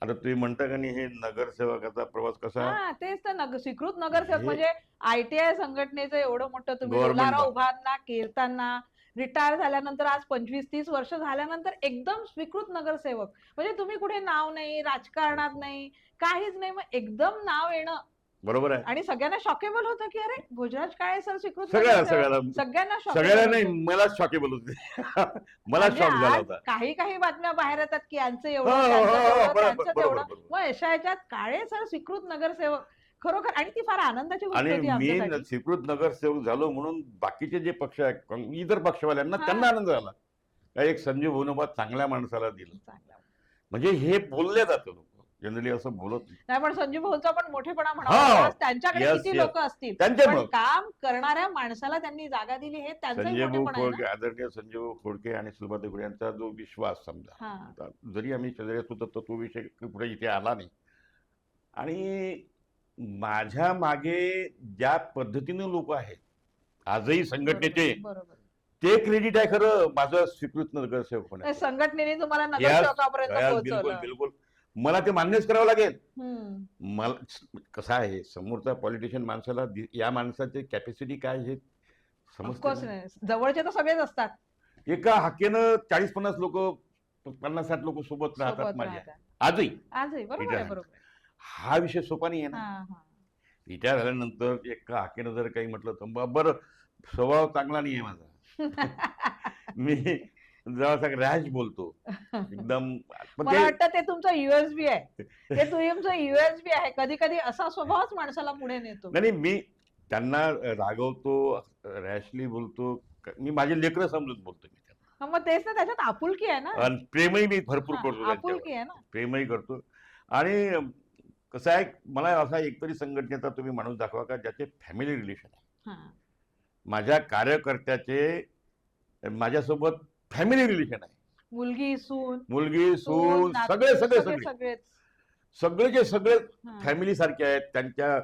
आता तुम्ही म्हणता का नाही, हे नगरसेवकाचा प्रवास कसा. तेच तर स्वीकृत नगरसेवक म्हणजे ITI संघटनेचं एवढं मोठं तुम्ही गव्हर्नमेंट उभारना, कीर्तांना, रिटायर झाल्यानंतर आज 25-30 वर्ष झाल्यानंतर एकदम स्वीकृत नगरसेवक. म्हणजे तुम्ही कुठे नाव नाही, राजकारणात नाही, काहीच नाही, मग एकदम नाव येणं बरोबर आहे. आणि सगळ्यांना शॉकेबल होतं की अरे भोजराज काळे सर स्वीकृत. सगळ्यांना नाही, मला शॉकेबल होते. मला शॉक झाला होता. काही बातम्या बाहेर येतात की यांचं एवढं, तेवढं. मग अशा याच्यात काळे सर स्वीकृत नगरसेवक, खरोखर. आणि ती फार आनंदाची गोष्ट होती. आणि मी स्वीकृत नगरसेवक झालो म्हणून बाकीचे जे पक्ष आहेत, इतर पक्षवाल्यांना त्यांना आनंद झाला. एक संजीव भाऊनोबा चांगल्या माणसाला दिलं. म्हणजे हे बोलले जातं. लोक जनरली असं बोलत नाही. पण संजीव भाऊंचा पण मोठेपणा म्हणा, त्यांच्याकडे किती लोक असतील, पण काम करणाऱ्या माणसाला त्यांनी जागा दिली, हे त्यांचं आदरणीय संजीव खोडके आणि सुलभाताई खोडके यांचा जो विश्वास, समजा जरी आम्ही शेजारी असतो तर तो विषय पुढे इथे आला नाही. आणि माझ्या मागे ज्या पद्धतीने लोक आहेत आजही संघटनेचे, ते क्रेडिट आहे खरं माझं स्वीकृत नगरसेवक होण्याचं. संघटनेने तुम्हाला नगरसेवकापर्यंत बिलकुल मला ते मान्यच करावं लागेल. मला कसं आहे, समोरचा पॉलिटिशियन माणसाला या माणसाची कॅपॅसिटी काय हे समजतं. जवळचे तर सगळेच असतात. एका हाकेनं 40-50 लोक, 50-60 लोक सोबत राहतात माझ्या आजही. बरोबर. हा विषय सोपा नाही आहे ना. रिटायर झाल्यानंतर एका हाकेनं जर काही म्हटलं तर बरं, स्वभाव चांगला नाही आहे माझा. मी जरा रॅश बोलतो एकदम. मला वाटतं ते तुमचं USB आहे. ते तुमचं USB आहे. कधी कधी असा स्वभावच माणसाला पुढे नेतो. नाही, मी त्यांना रागवतो, रॅशली बोलतो. मी माझे लेकरं समजून बोलतो मी त्यांना. मग तेच ना, त्याच्यात आपुलकी आहे ना. आणि प्रेमही मी भरपूर करतो. आपुलकी आहे ना, प्रेमही करतो. आणि कसं आहे, मला असा एकतरी संघटनेचा तुम्ही माणूस दाखवा का ज्याचे फॅमिली रिलेशन आहे. माझ्या कार्यकर्त्याचे माझ्यासोबत फॅमिली रिलेशन आहे. मुलगी सून सगळे फॅमिली सारखे आहेत. त्यांच्या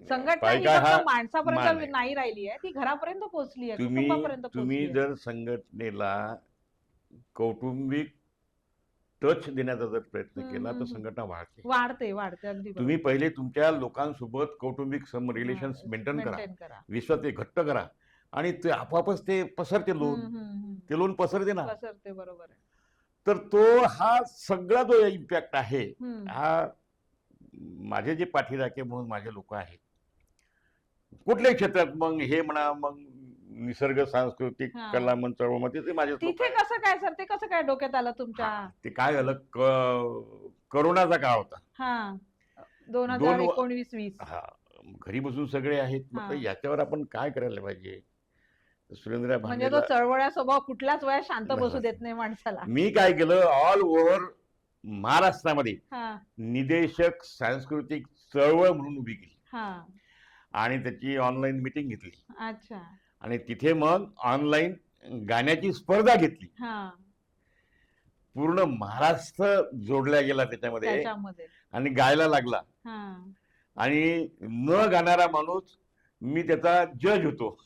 संघटना माणसापर्यंत नाही राहिली आहे, ती घरापर्यंत पोहोचली आहे. तुम्ही जर संघटनेला कौटुंबिक टच देण्याचा जर प्रयत्न केला तर संघटना वाढते. अगदी. तुम्ही पहिले तुमच्या लोकांसोबत कौटुंबिक रिलेशन्स मेंटेन करा, विश्वास घट्ट करा, आणि ते आपोआपच ते पसरते. लोन पसरते ना. बरोबर आहे. तर तो हा सगळा जो इम्पॅक्ट आहे, हा माझे जे पाठीराखे म्हणून माझे लोक आहेत कुठल्याही क्षेत्रात, मग हे म्हणा, मग निसर्ग सांस्कृतिक कला मंच मध्ये, ते माझे तिथे कसं काय सर, ते कसं काय डोक्यात आलं तुमच्या? ते काय झालं, करोनाचा काळ होता 2019-20. घरी बसून सगळे आहेत. म्हटलं याच्यावर आपण काय करायला पाहिजे. सुरेंद्र म्हणजे तो चळवळ्या स्वभाव कुठल्याच वयात शांत बसू देत नाही माणसाला. मी काय केलं, ऑल ओव्हर महाराष्ट्रामध्ये निदेशक सांस्कृतिक चळवळ म्हणून उभी केली आणि त्याची ऑनलाईन मीटिंग घेतली. अच्छा. आणि तिथे मग ऑनलाईन गाण्याची स्पर्धा घेतली. पूर्ण महाराष्ट्र जोडला गेला त्याच्यामध्ये आणि गायला लागला. आणि न गाणारा माणूस मी त्याचा जज होतो.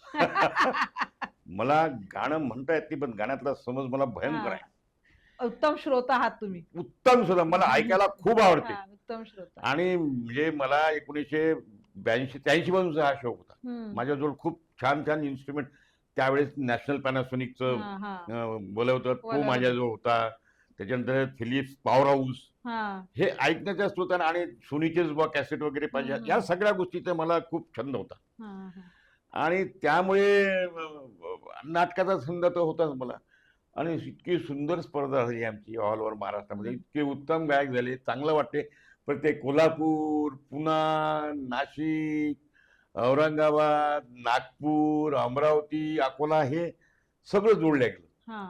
मला गाणं म्हणता येत नाही, पण गाण्यातला समज मला भयंकर आहे. उत्तम श्रोता आहात तुम्ही. उत्तम सुद्धा मला ऐकायला खूप आवडते. हा, उत्तम श्रोता. आणि म्हणजे मला 1982-83 पासूनचा हा शौक होता. हम्म. माझ्याजवळ खूप छान छान इन्स्ट्रुमेंट त्यावेळेस नॅशनल पॅनासोनिकचं हा, हा. बोलवतं तो बोलवलं. माझ्याजवळ होता. त्याच्यानंतर फिलिप्स पॉवर हाऊस हा. हे ऐकण्याच्या स्रोताने आणि सोनीचेच कॅसेट वगैरे पाहिजे या सगळ्या गोष्टीचा मला खूप छंद होता. हा, हा. आणि त्यामुळे नाटकाचा छंद तर होताच मला. आणि इतकी सुंदर स्पर्धा झाली आमची ऑल ओव्हर महाराष्ट्रामध्ये. इतके उत्तम गायक झाले, चांगलं वाटते. पण ते कोल्हापूर, पुणा, नाशिक, औरंगाबाद, नागपूर, अमरावती, अकोला हे सगळं जोडलं गेलं. हा.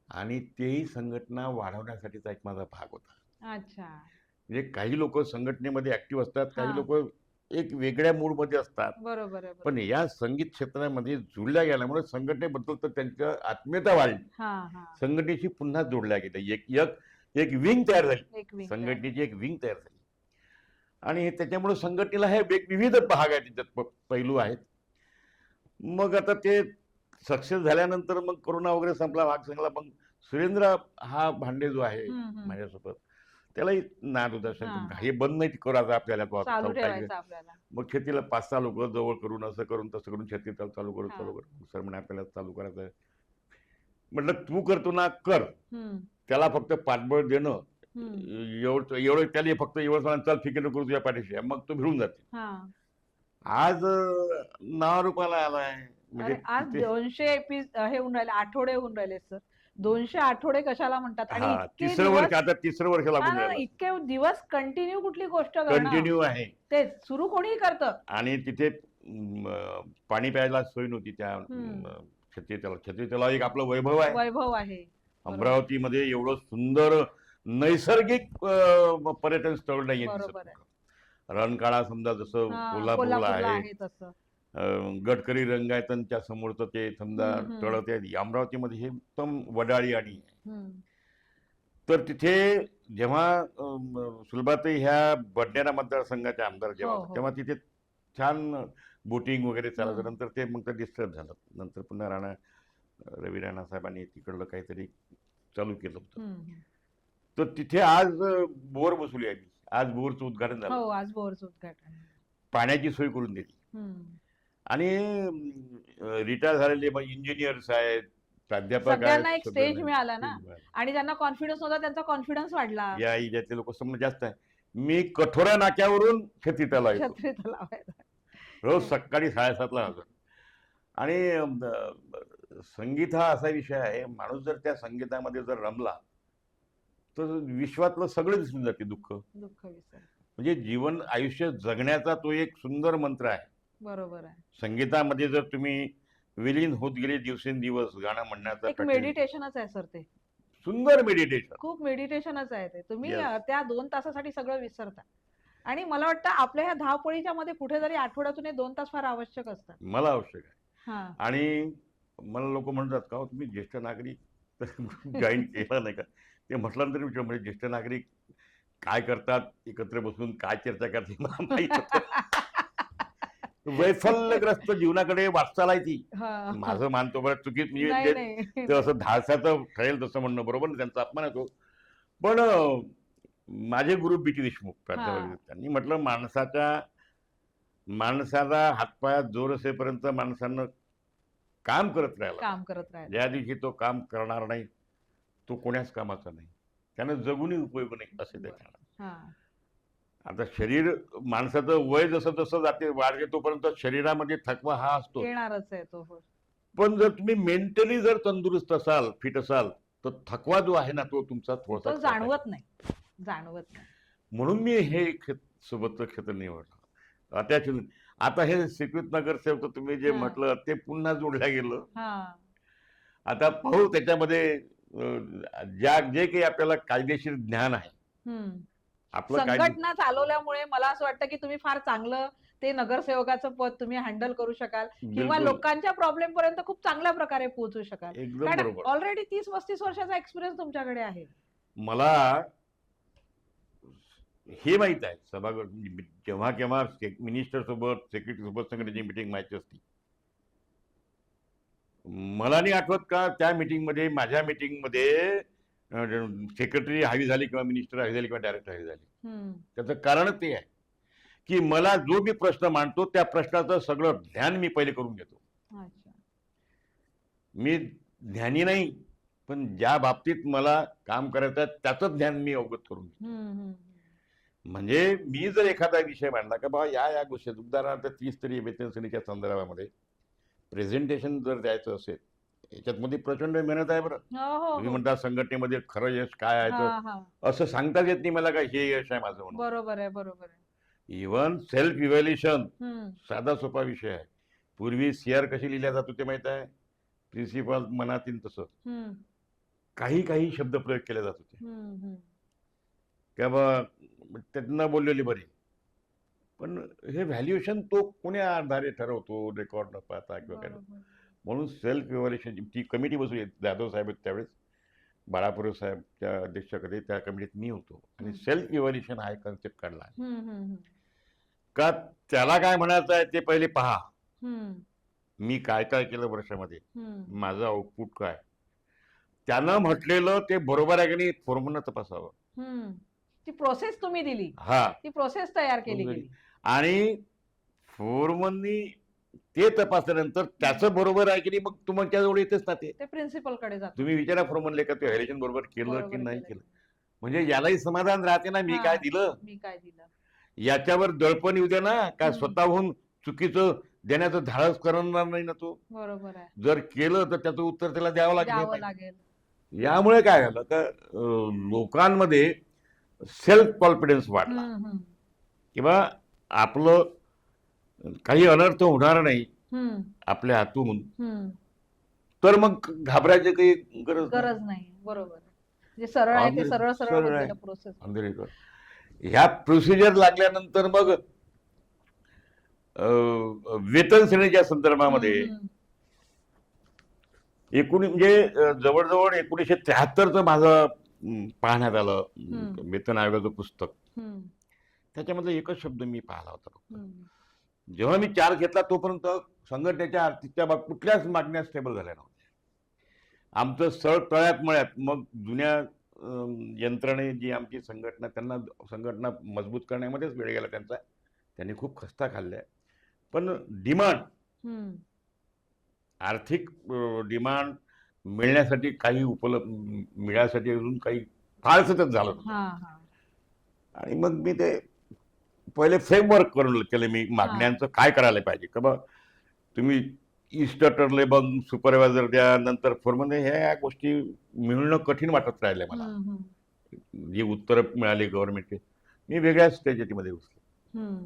आणि तेही संघटना वाढवण्यासाठीचा एक माझा भाग होता. अच्छा. म्हणजे काही लोक संघटनेमध्ये ऍक्टिव्ह असतात, काही हा. लोक एक वेगळ्या मूडमध्ये असतात. बरोबर आहे, पण बरोबर. या संगीत क्षेत्रामध्ये जुळल्या गेल्यामुळे संघटनेबद्दल तर त्यांच्या आत्मीयता वाढली. हा, हा. संघटनेशी पुन्हा जोडल्या गेल्या. एक एक एक विंग तयार झाली. एक wing संघटनेची एक विंग तयार झाली. आणि त्याच्यामुळे संघटनेला हे विविध भाग आहेत, त्याच्यात पैलू आहेत. मग आता ते सक्सेस झाल्यानंतर मग कोरोना वगैरे संपला, भाग संपला. मग सुरेंद्र हा भांडे जो आहे हम्म, हम्म. माझ्यासोबत, त्यालाही नाद होता हा. हे बंद नाही करायचं आपल्याला चालू चालू पाहिजे. ठेवायचं आपल्याला. मग शेतीला 5-6 लोक जवळ करून असं करून तसं करून शेती चालू करून हा. चालू करून सर म्हणे आपल्याला चालू करायचं. म्हटलं तू करतो ना कर, हम्म, त्याला फक्त पाठबळ देणं हम्म. एवढं एवढं त्याला फक्त एवढं सांग, चल फिकीर नको करू तुझ्या पाठीशी आहे. मग तो भिडून जाते. हा. आज नावारूपाला आलाय. म्हणजे अरे आज तिथे- 200 हे होऊन राहिले, आठवडे होऊन राहिले सर. 200 आठवडे कशाला म्हणतात? आणि हा, इतके तिसरं वर्ष, दिवस, आता तिसरं वर्ष ना, लागून ना, राहिलं. इतके दिवस कंटिन्यू कुठली गोष्ट करणं, कंटिन्यू आहे. तेच सुरू कोणीही करतं. आणि तिथे पाणी प्यायला सोय नव्हती त्या हम्म. छत्री एक आपलं वैभव आहे. वैभव आहे. अमरावतीमध्ये एवढं सुंदर नैसर्गिक पर्यटन स्थळ नाहीये बरोबर दिसत. आहे. रणकाळा समजा जसं हा, कोल्हापूरला कोल्हापूरला आहे, आहे तसं. गडकरी रंगायतनच्या समोरचं ते समजा हम्म, हम्म. तळ, ते अमरावतीमध्ये हे उत्तम वडाळी. आणि हम्म. तर तिथे जेव्हा सुलभाताई ह्या बडनेरा मतदारसंघाच्या आमदार जेव्हा हो, होत्या, हो. तेव्हा तिथे छान बोटिंग वगैरे चालायचं. हम्म. नंतर ते मग ते डिस्टर्ब झालं. नंतर पुन्हा रवी राणा साहेबांनी तिकडलं काहीतरी चालू केलं होतं. हम्म. तर तिथे आज बोर बसवली आहे. आज बोरचं उद्घाटन झालं. हो, आज बोरचं उद्घाटन. पाण्याची सोय करून दिली. हम्म. आणि रिटायर झालेले इंजिनियर्स आहेत, प्राध्यापक सगळ्यांना आहेत, एक स्टेज मिळाला ना, मिळालं. आणि ज्यांना कॉन्फिडन्स होता त्यांचा कॉन्फिडन्स वाढला. या याच्यातले लोक समजा जास्त आहे. मी कठोरा नाक्यावरून छत्रीतला येतो छत्री तलावायला. रोज सकाळी 7:30ला हजर. आणि संगीत हा असा विषय आहे, माणूस जर त्या संगीतामध्ये जर रमला तर विश्वातलं सगळं दिसून जाते. दुःख दुःख विसर. म्हणजे जीवन आयुष्य जगण्याचा तो एक सुंदर मंत्र आहे. बरोबर आहे. संगीतामध्ये जर तुम्ही विलीन होत गेले दिवसेंदिवस गाणं म्हणण्याचा एक pattern, मेडिटेशनच आहे सर ते. सुंदर मेडिटेशन. खूप मेडिटेशनच आहे ते. तुम्ही Yes. त्या 2 तासासाठी सगळं विसरता. आणि मला वाटतं आपल्या ह्या धावपळीच्या मध्ये कुठेतरी आठवड्यातून हे 2 तास फार आवश्यक असतात. मला आवश्यक आहे. हा. आणि मला लोक म्हणतात का हो, तुम्ही ज्येष्ठ नागरिक जॉईन केला नाही का? ते म्हटल्यानंतर विचार म्हणजे ज्येष्ठ नागरिक काय करतात, एकत्र बसून काय चर्चा करते मला माहित होतं. वैफल्यग्रस्त जीवनाकडे वाटचाल आहे ती. हा. माझं मानतो बरं चुकीत नाही, म्हणजे नाही. ते असं धाडसाचं ठरेल तसं म्हणणं बरोबर नाही, त्यांचा अपमान येतो. पण माझे गुरु बी.टी. देशमुख प्राध्यापक, हा. त्यांनी म्हटलं माणसाला हातपायात जोर असेपर्यंत माणसानं काम करत राहिला. काम करत राहिलं. ज्या दिवशी तो काम करणार नाही तो कोण्याच कामाचा नाही, त्यानं जगूनही उपयोग नाही असे ते म्हणतात. हा. आता शरीर माणसाचं वय जसं जसं जाते वाढते तोपर्यंत शरीरामध्ये थकवा हा असतो. येणारच आहे तो. हो. पण जर तुम्ही मेंटली जर तंदुरुस्त असाल, फिट असाल, तर थकवा जो आहे ना तो तुमचा तो थोडासा जाणवत नाही. जाणवत नाही. म्हणून मी हे सोबतचं क्षेत्र निवडलं. आता हे स्वीकृत नगरसेवक तुम्ही जे हा. म्हटलं ते पुन्हा जोडल्या गेलं. हा. आता पाहू त्याच्यामध्ये जे काही आपल्याला कायदेशीर ज्ञान आहे, हम्म. आपलं कायदे संघटना चालवल्यामुळे मला असं वाटतं की तुम्ही फार चांगलं ते नगरसेवकाचं पद तुम्ही हँडल करू शकाल, किंवा बिलकुल लोकांच्या प्रॉब्लेम पर्यंत खूप चांगल्या प्रकारे पोहोचू शकाल. एकदम कारण बरोबर. ऑलरेडी 30-35 वर्षाचा एक्सपिरियन्स तुमच्याकडे आहे. मला हे माहित आहे, सभागृह जेव्हा केव्हा मिनिस्टर सोबत, सेक्रेटरी सोबत संघटनेची मिटिंग व्हायची असती, मला नाही आठवत का त्या मीटिंगमध्ये, माझ्या मीटिंगमध्ये सेक्रेटरी हवी झाली किंवा मिनिस्टर हवी झाली किंवा डायरेक्टर हवी झाली. हम्म. त्याचं कारण ते आहे की मला जो मी प्रश्न मांडतो त्या प्रश्नाचं सगळं ध्यान मी पहिले करून घेतो. अच्छा. मी ज्ञानी नाही, पण ज्या बाबतीत मला काम करायचं आहे त्याचं ज्ञान मी अवगत करून घेतो. म्हणजे मी जर एखादा विषय मांडला की बाबा या गोष्टी, उदाहरणार्थ त्रिस्तरीय वेतन श्रेणीच्या संदर्भामध्ये प्रेझेंटेशन जर द्यायचं असेल, याच्यात मध्ये प्रचंड मेहनत आहे बरं. तुम्ही म्हणता संघटनेमध्ये खरं यश काय आहे, तर असं सांगताच येत नाही मला काय हे यश आहे माझं म्हणून. बरोबर आहे, बरोबर आहे. इव्हन सेल्फ इव्हॅल्युएशन साधा सोपा विषय आहे. पूर्वी सीआर कशी लिहिल्या जात होते माहित आहे? प्रिन्सिपल मनातील तसं काही शब्द प्रयोग केले जात होते किंवा त्यातनं बोललेली बरी, पण हे व्हॅल्युएशन तो कोणी आधारे ठरवतो, रेकॉर्ड न पाहता किंवा काय. म्हणून सेल्फ इव्हॅल्युएशन ती कमिटी बसली, जाधव साहेब त्यावेळेस बाळापूर साहेबच्या अध्यक्षतेखाली त्या कमिटीत मी होतो आणि सेल्फ इव्हॅल्युएशन हा कन्सेप्ट काढला. का त्याला काय म्हणायचं आहे ते पहिले पहा, मी काय काय केलं वर्षामध्ये, माझं आउटपुट काय, त्यानं म्हटलेलं ते बरोबर आहे की नाही फोरमन तपासावं. ती प्रोसेस तुम्ही दिली, हा ती प्रोसेस तयार केली गेली आणि फोरमननी ते तपासल्यानंतर त्याचं बरोबर आहे की नाही मग तुमच्या जवळ येतेच ना ते प्रिन्सिपल कडे जात. तुम्ही विचारा फोरमनले का ते व्हॅल्युएशन बरोबर केलं की नाही केलं, म्हणजे यालाही समाधान राहते ना मी काय दिलं. याच्यावर दळपण येऊ दे ना, का स्वतःहून चुकीचं देण्याचं धाडस करणार नाही ना तो. बरोबर आहे. जर केलं तर त्याचं उत्तर त्याला द्यावं लागेल. यामुळे काय झालं का लोकांमध्ये सेल्फ कॉन्फिडन्स वाढला किंवा आपलं काही अनर्थ होणार नाही आपल्या हातून, तर मग घाबरायची काही गरज नाही. बरोबर, जे सरळ आहे ते सरळ सरळ प्रोसेस. ह्या प्रोसिजर लागल्यानंतर मग वेतन श्रेणीच्या संदर्भामध्ये म्हणजे जवळजवळ 1973च माझं पाहण्यात आलं वेतन आयोगाचं पुस्तक. त्याच्यामधला एकच शब्द मी पाहिला होता, जेव्हा मी चार्ज घेतला तोपर्यंत संघटनेच्या आर्थिकच्या कुठल्याच मागण्या स्टेबल झाल्या नव्हत्या. आमचं सळ तळ्यात मळ्यात. मग जुन्या यंत्रणे जी आमची संघटना, त्यांना संघटना मजबूत करण्यामध्येच वेळ गेला त्यांचा, त्यांनी खूप खस्ता खाल्ल्या. पण डिमांड, आर्थिक डिमांड मिळण्यासाठी काही मिळण्यासाठी अजून काही फार सतत झालं. आणि मग मी ते पहिले फ्रेमवर्क करून केले मी मागण्यांचं काय करायला पाहिजे. का बा तुम्ही इन्स्ट्रक्टर लेबल सुपरवायझर द्या, नंतर फोरमन, ह्या गोष्टी मिळणं कठीण वाटत राहिले मला. जी उत्तर मिळाली गव्हर्नमेंटचे, मी वेगळ्याच त्याच्यामध्ये घुसलो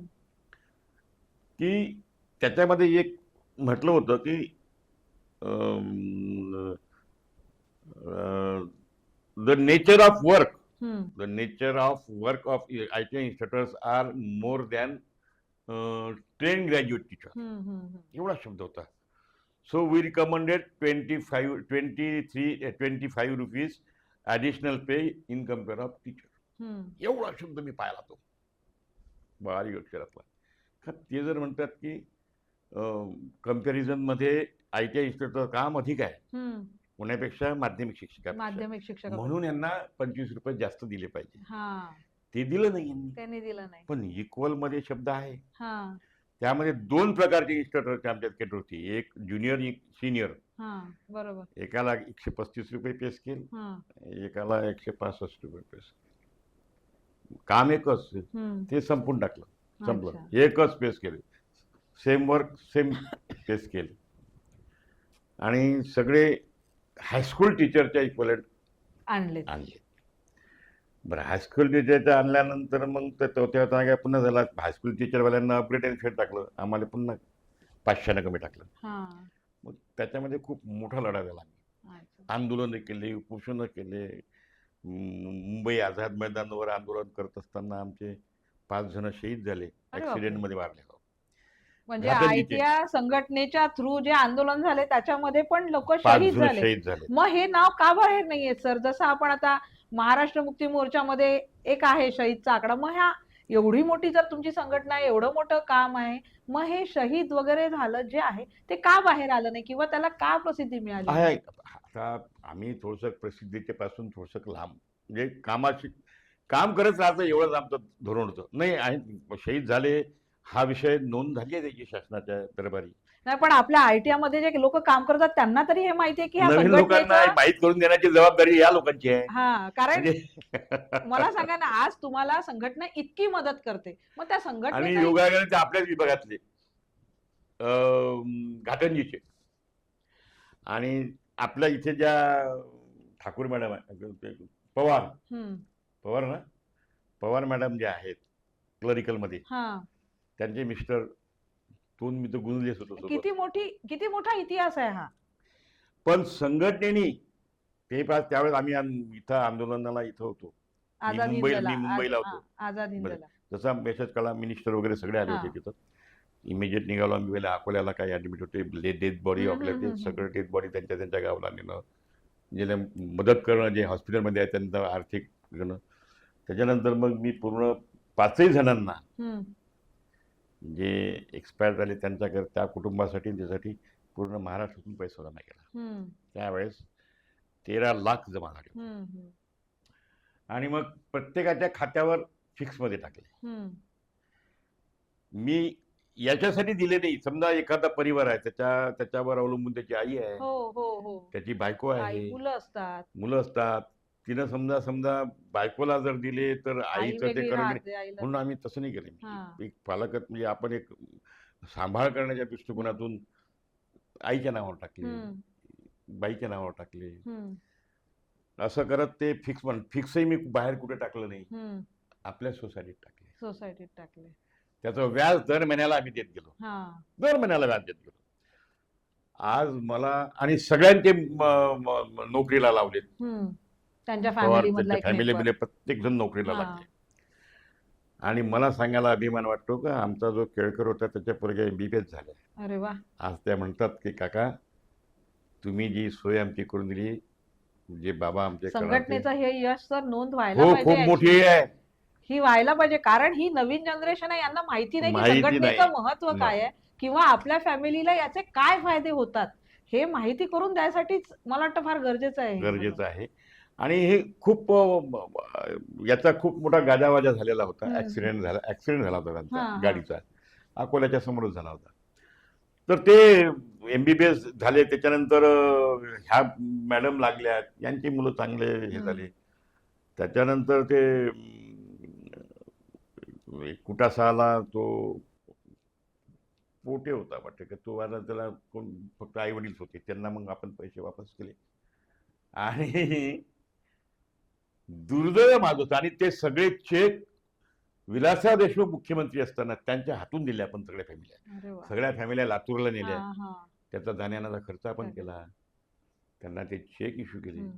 की त्याच्यामध्ये एक म्हटलं होतं की the nature of work, the nature of work of ITI instructors are more than trained graduate teacher. एवढा शब्द होता. So we recommended 25 rupees additional pay in compare of teacher. एवढा शब्द मी पाहिला तो बारीक अक्षरातला. ते जर म्हणतात की कंपॅरिझन मध्ये ITI इन्स्ट्रक्टर काम अधिक आहे पुण्यापेक्षा माध्यमिक शिक्षक, म्हणून यांना 25 रुपये जास्त दिले पाहिजे. ते दिलं नाही. पण इक्वल मध्ये शब्द आहे. त्यामध्ये 2 प्रकारचे इन्स्ट्रक्टरची आमच्यात केट होती, एक ज्युनियर, एक सिनियर. बरोबर. एकाला 135 रुपये पे स्केल, एकाला 165 रुपये पे स्केल. काम एकच, ते संपून टाकलं, संपलं. एकच पे स्केल, सेम वर्क सेम पे स्केल. आणि सगळे हायस्कूल टीचरच्या इक्वलंट आणले. बरं, हायस्कूल टीचरच्या आणल्यानंतर मग तेव्हा काय पुन्हा झाला, हायस्कूल टीचरवाल्यांना अपग्रेड आणि फेड टाकलं, आम्हाला पुन्हा 500 कमी टाकलं. मग त्याच्यामध्ये खूप मोठा लढा झाला. आंदोलनं केली, उपोषणं केले. मुंबई आझाद मैदानावर आंदोलन करत असताना आमचे 5 जण शहीद झाले, ऍक्सिडेंटमध्ये वारले. म्हणजे आयटीआय संघटनेच्या थ्रू जे आंदोलन झाले त्याच्यामध्ये पण लोक शहीद झाले. मग हे नाव का बाहेर नाहीये सर? जसं आपण आता महाराष्ट्र मुक्ती मोर्चामध्ये एक आहे शहीदचा आकडा, मग ह्या एवढी मोठी जर तुमची संघटना आहे, एवढं मोठं काम आहे, मग हे शहीद वगैरे झालं जे आहे ते का बाहेर आलं नाही किंवा त्याला का प्रसिद्धी मिळाली? आता आम्ही थोडंसं प्रसिद्धीच्या पासून थोडंसं लांब, म्हणजे कामाशी काम करत राहायचं एवढंच आमचं धोरण होतं. नाही आहे शहीद झाले हा विषय नोंद झाली आहे त्याची शासनाच्या दरबारी. नाही, पण आपल्या आयटीआय मध्ये जे लोक काम करतात त्यांना तरी हे माहितीये की ह्या नवीन लोकांना संघटनेचं. माहीत करून देण्याची जबाबदारी या लोकांची आहे. हा, कारण म्हणजे मला सांगा ना, आज तुम्हाला संघटना इतकी मदत करते, मग त्या आणि संघटनेचं योगायोगाने ते आपल्याच विभागातले घाटंजीचे आणि आपल्या इथे ज्या ठाकूर मॅडम आहे, पवार पवार ना पवार मॅडम जे आहेत क्लरिकलमध्ये, त्यांचे मिस्टर तोंड मी तर गुंजलेच होतो सोबत. किती मोठा इतिहास आहे हा. पण संघटनेनी ते त्यावेळेस आम्ही इथं आंदोलनाला इथं होतो. मी मुंबईला होतो. आझाद हिंदला जसा मेसेज कळा मिनिस्टर वगैरे सगळे आले होते तिथं. इमिजिएट निघालो आम्ही. पहिला अकोल्याला काही ऍडमिट होते, डेथ बॉडी आपल्या ते सगळं डेथ बॉडी त्यांच्या गावाला नेणं, ज्याला मदत करणं, जे हॉस्पिटलमध्ये आहे त्यांचं आर्थिक करणं. त्याच्यानंतर मग मी पूर्ण 5ही जणांना जे एक्सपायर झाले त्यांच्या त्या कुटुंबासाठी त्यासाठी पूर्ण महाराष्ट्रातून पैसा जमा केला. त्यावेळेस 13 लाख जमा झाले आणि मग प्रत्येकाच्या खात्यावर फिक्स मध्ये टाकले. मी याच्यासाठी दिले नाही, समजा एखादा परिवार आहे त्याच्यावर अवलंबून त्याची आई आहे, त्याची बायको आहे, मुलं असतात. तिनं समजा बायकोला जर दिले तर आईचं ते करून, म्हणून आम्ही तसं नाही केलं. एक पालक म्हणजे आपण एक सांभाळ करण्याच्या दृष्टिकोनातून आईच्या नावावर टाकले, बाईच्या नावावर टाकले. असं करत ते फिक्सही मी बाहेर कुठे टाकलं नाही, आपल्या सोसायटीत टाकले. त्याचं व्याज दर महिन्याला आम्ही देत गेलो, दर महिन्याला व्याज देत गेलो. आज मला आणि सगळ्यांचे नोकरीला लावलेत, त्यांच्या फॅमिलीमध्ये प्रत्येक जण नोकरीला लागले. आणि मला सांगायला अभिमान वाटतो का आमचा जो केळकर होता त्याच्या पोरग्या MBBS झाल्या. अरे वा. आज त्या म्हणतात की काका तुम्ही जी सोय आमची करून दिली, जे बाबा आमचे संघटनेचं हे यश तर नोंद व्हायला खूप पाहिजे. मोठी आहे ही व्हायला पाहिजे, कारण ही नवीन जनरेशन आहे, यांना माहिती नाही की संघटनेचं महत्व काय आहे किंवा आपल्या फॅमिलीला याचे काय फायदे होतात. हे माहिती करून द्यायसाठीच मला वाटतं फार गरजेचं आहे. आणि हे खूप याचा खूप मोठा गाजावाजा झालेला होता. ऍक्सिडेंट झाला होता त्यांचा गाडीचा, अकोल्याच्या समोरच झाला होता. तर ते MBBS झाले, त्याच्यानंतर ह्या मॅडम लागल्या, यांची मुलं चांगले हे झाले. त्याच्यानंतर ते कुटासाला तो पोटे होता वाटतं की तो, आता त्याला कोण फक्त आई वडील होते, त्यांना मग आपण पैसे वापस केले. आणि दुर्दैव माझं, आणि ते सगळे चेक विलासराव देशमुख मुख्यमंत्री असताना त्यांच्या हातून दिले आपण सगळ्या फॅमिल्या लातूरला नेल्या. त्याचा जाण्याचा खर्च आपण केला, त्यांना ते चेक इश्यू केले.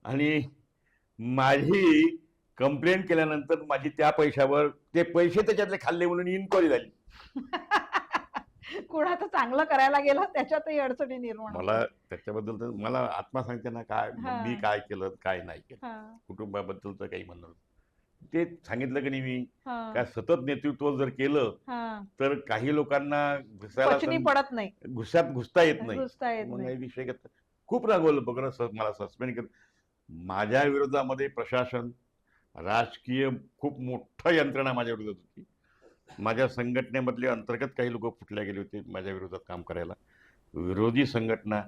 आणि माझी कंप्लेंट केल्यानंतर माझी त्या पैशावर ते पैसे त्याच्यातले खाल्ले म्हणून इन्क्वायरी झाली. कोणाचं चांगलं करायला गेलं त्याच्यातही अडचणी निर्माण. मला त्याच्याबद्दल तर मला आत्मा सांगते ना, काय मी काय केलं काय नाही केलं, कुटुंबाबद्दलचं काही म्हणणं ते सांगितलं की नाही मी. काय सतत नेतृत्व जर केलं तर काही लोकांना पडत नाही, घुसता येत नाही. मग हे विषय खूप रागवलं बघ, मला सस्पेंड केलं. माझ्या विरोधामध्ये प्रशासन, राजकीय खूप मोठं यंत्रणा माझ्या विरोधात होती. माझ्या संघटनेमधले अंतर्गत काही लोक फुटल्या गेले होते माझ्या विरोधात काम करायला. विरोधी संघटना,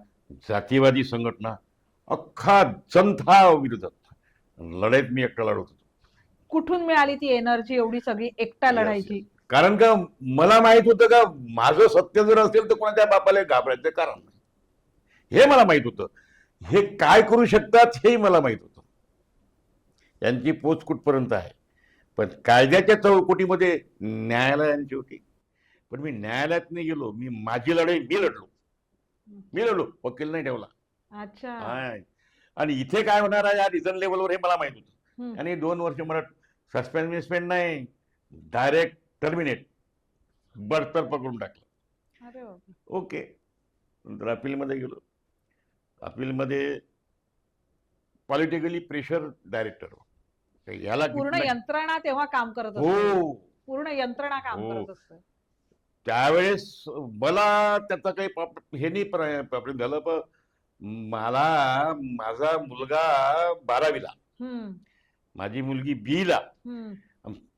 जातीवादी संघटना, अख्खा जनता विरोधात लढाईत मी एकटा लढत होतो. कुठून मिळाली ती एनर्जी एवढी सगळी एकटा लढायची? कारण का मला माहित होतं का माझं सत्य जर असेल तर कोणाच्या बापाला घाबरायचं कारण नाही, हे मला माहित होतं. हे काय करू शकतात हेही मला माहित होतं. यांची पोच कुठपर्यंत आहे. पण कायद्याच्या चौकटीमध्ये न्यायालयांची होती. पण मी न्यायालयात नाही गेलो, मी माझी लढाई मी लढलो, वकील नाही ठेवला. अच्छा. आणि इथे काय होणार आहे या रिझन लेवलवर हे मला माहित होतं. आणि 2 वर्ष मला सस्पेंड नाही, डायरेक्ट टर्मिनेट, बडतर पकडून टाकलं. ओके. नंतर अपीलमध्ये गेलो. अपीलमध्ये पॉलिटिकली प्रेशर डायरेक्टर, याला पूर्ण यंत्रणा तेव्हा काम करत असते. पूर्ण यंत्रणा काम करत असते. त्यावेळेस मला त्याचा काही हे नाही प्रॉब्लेम झालं. पण मला माझा मुलगा 12वीला, हम्म. माझी मुलगी बीला. हम्म.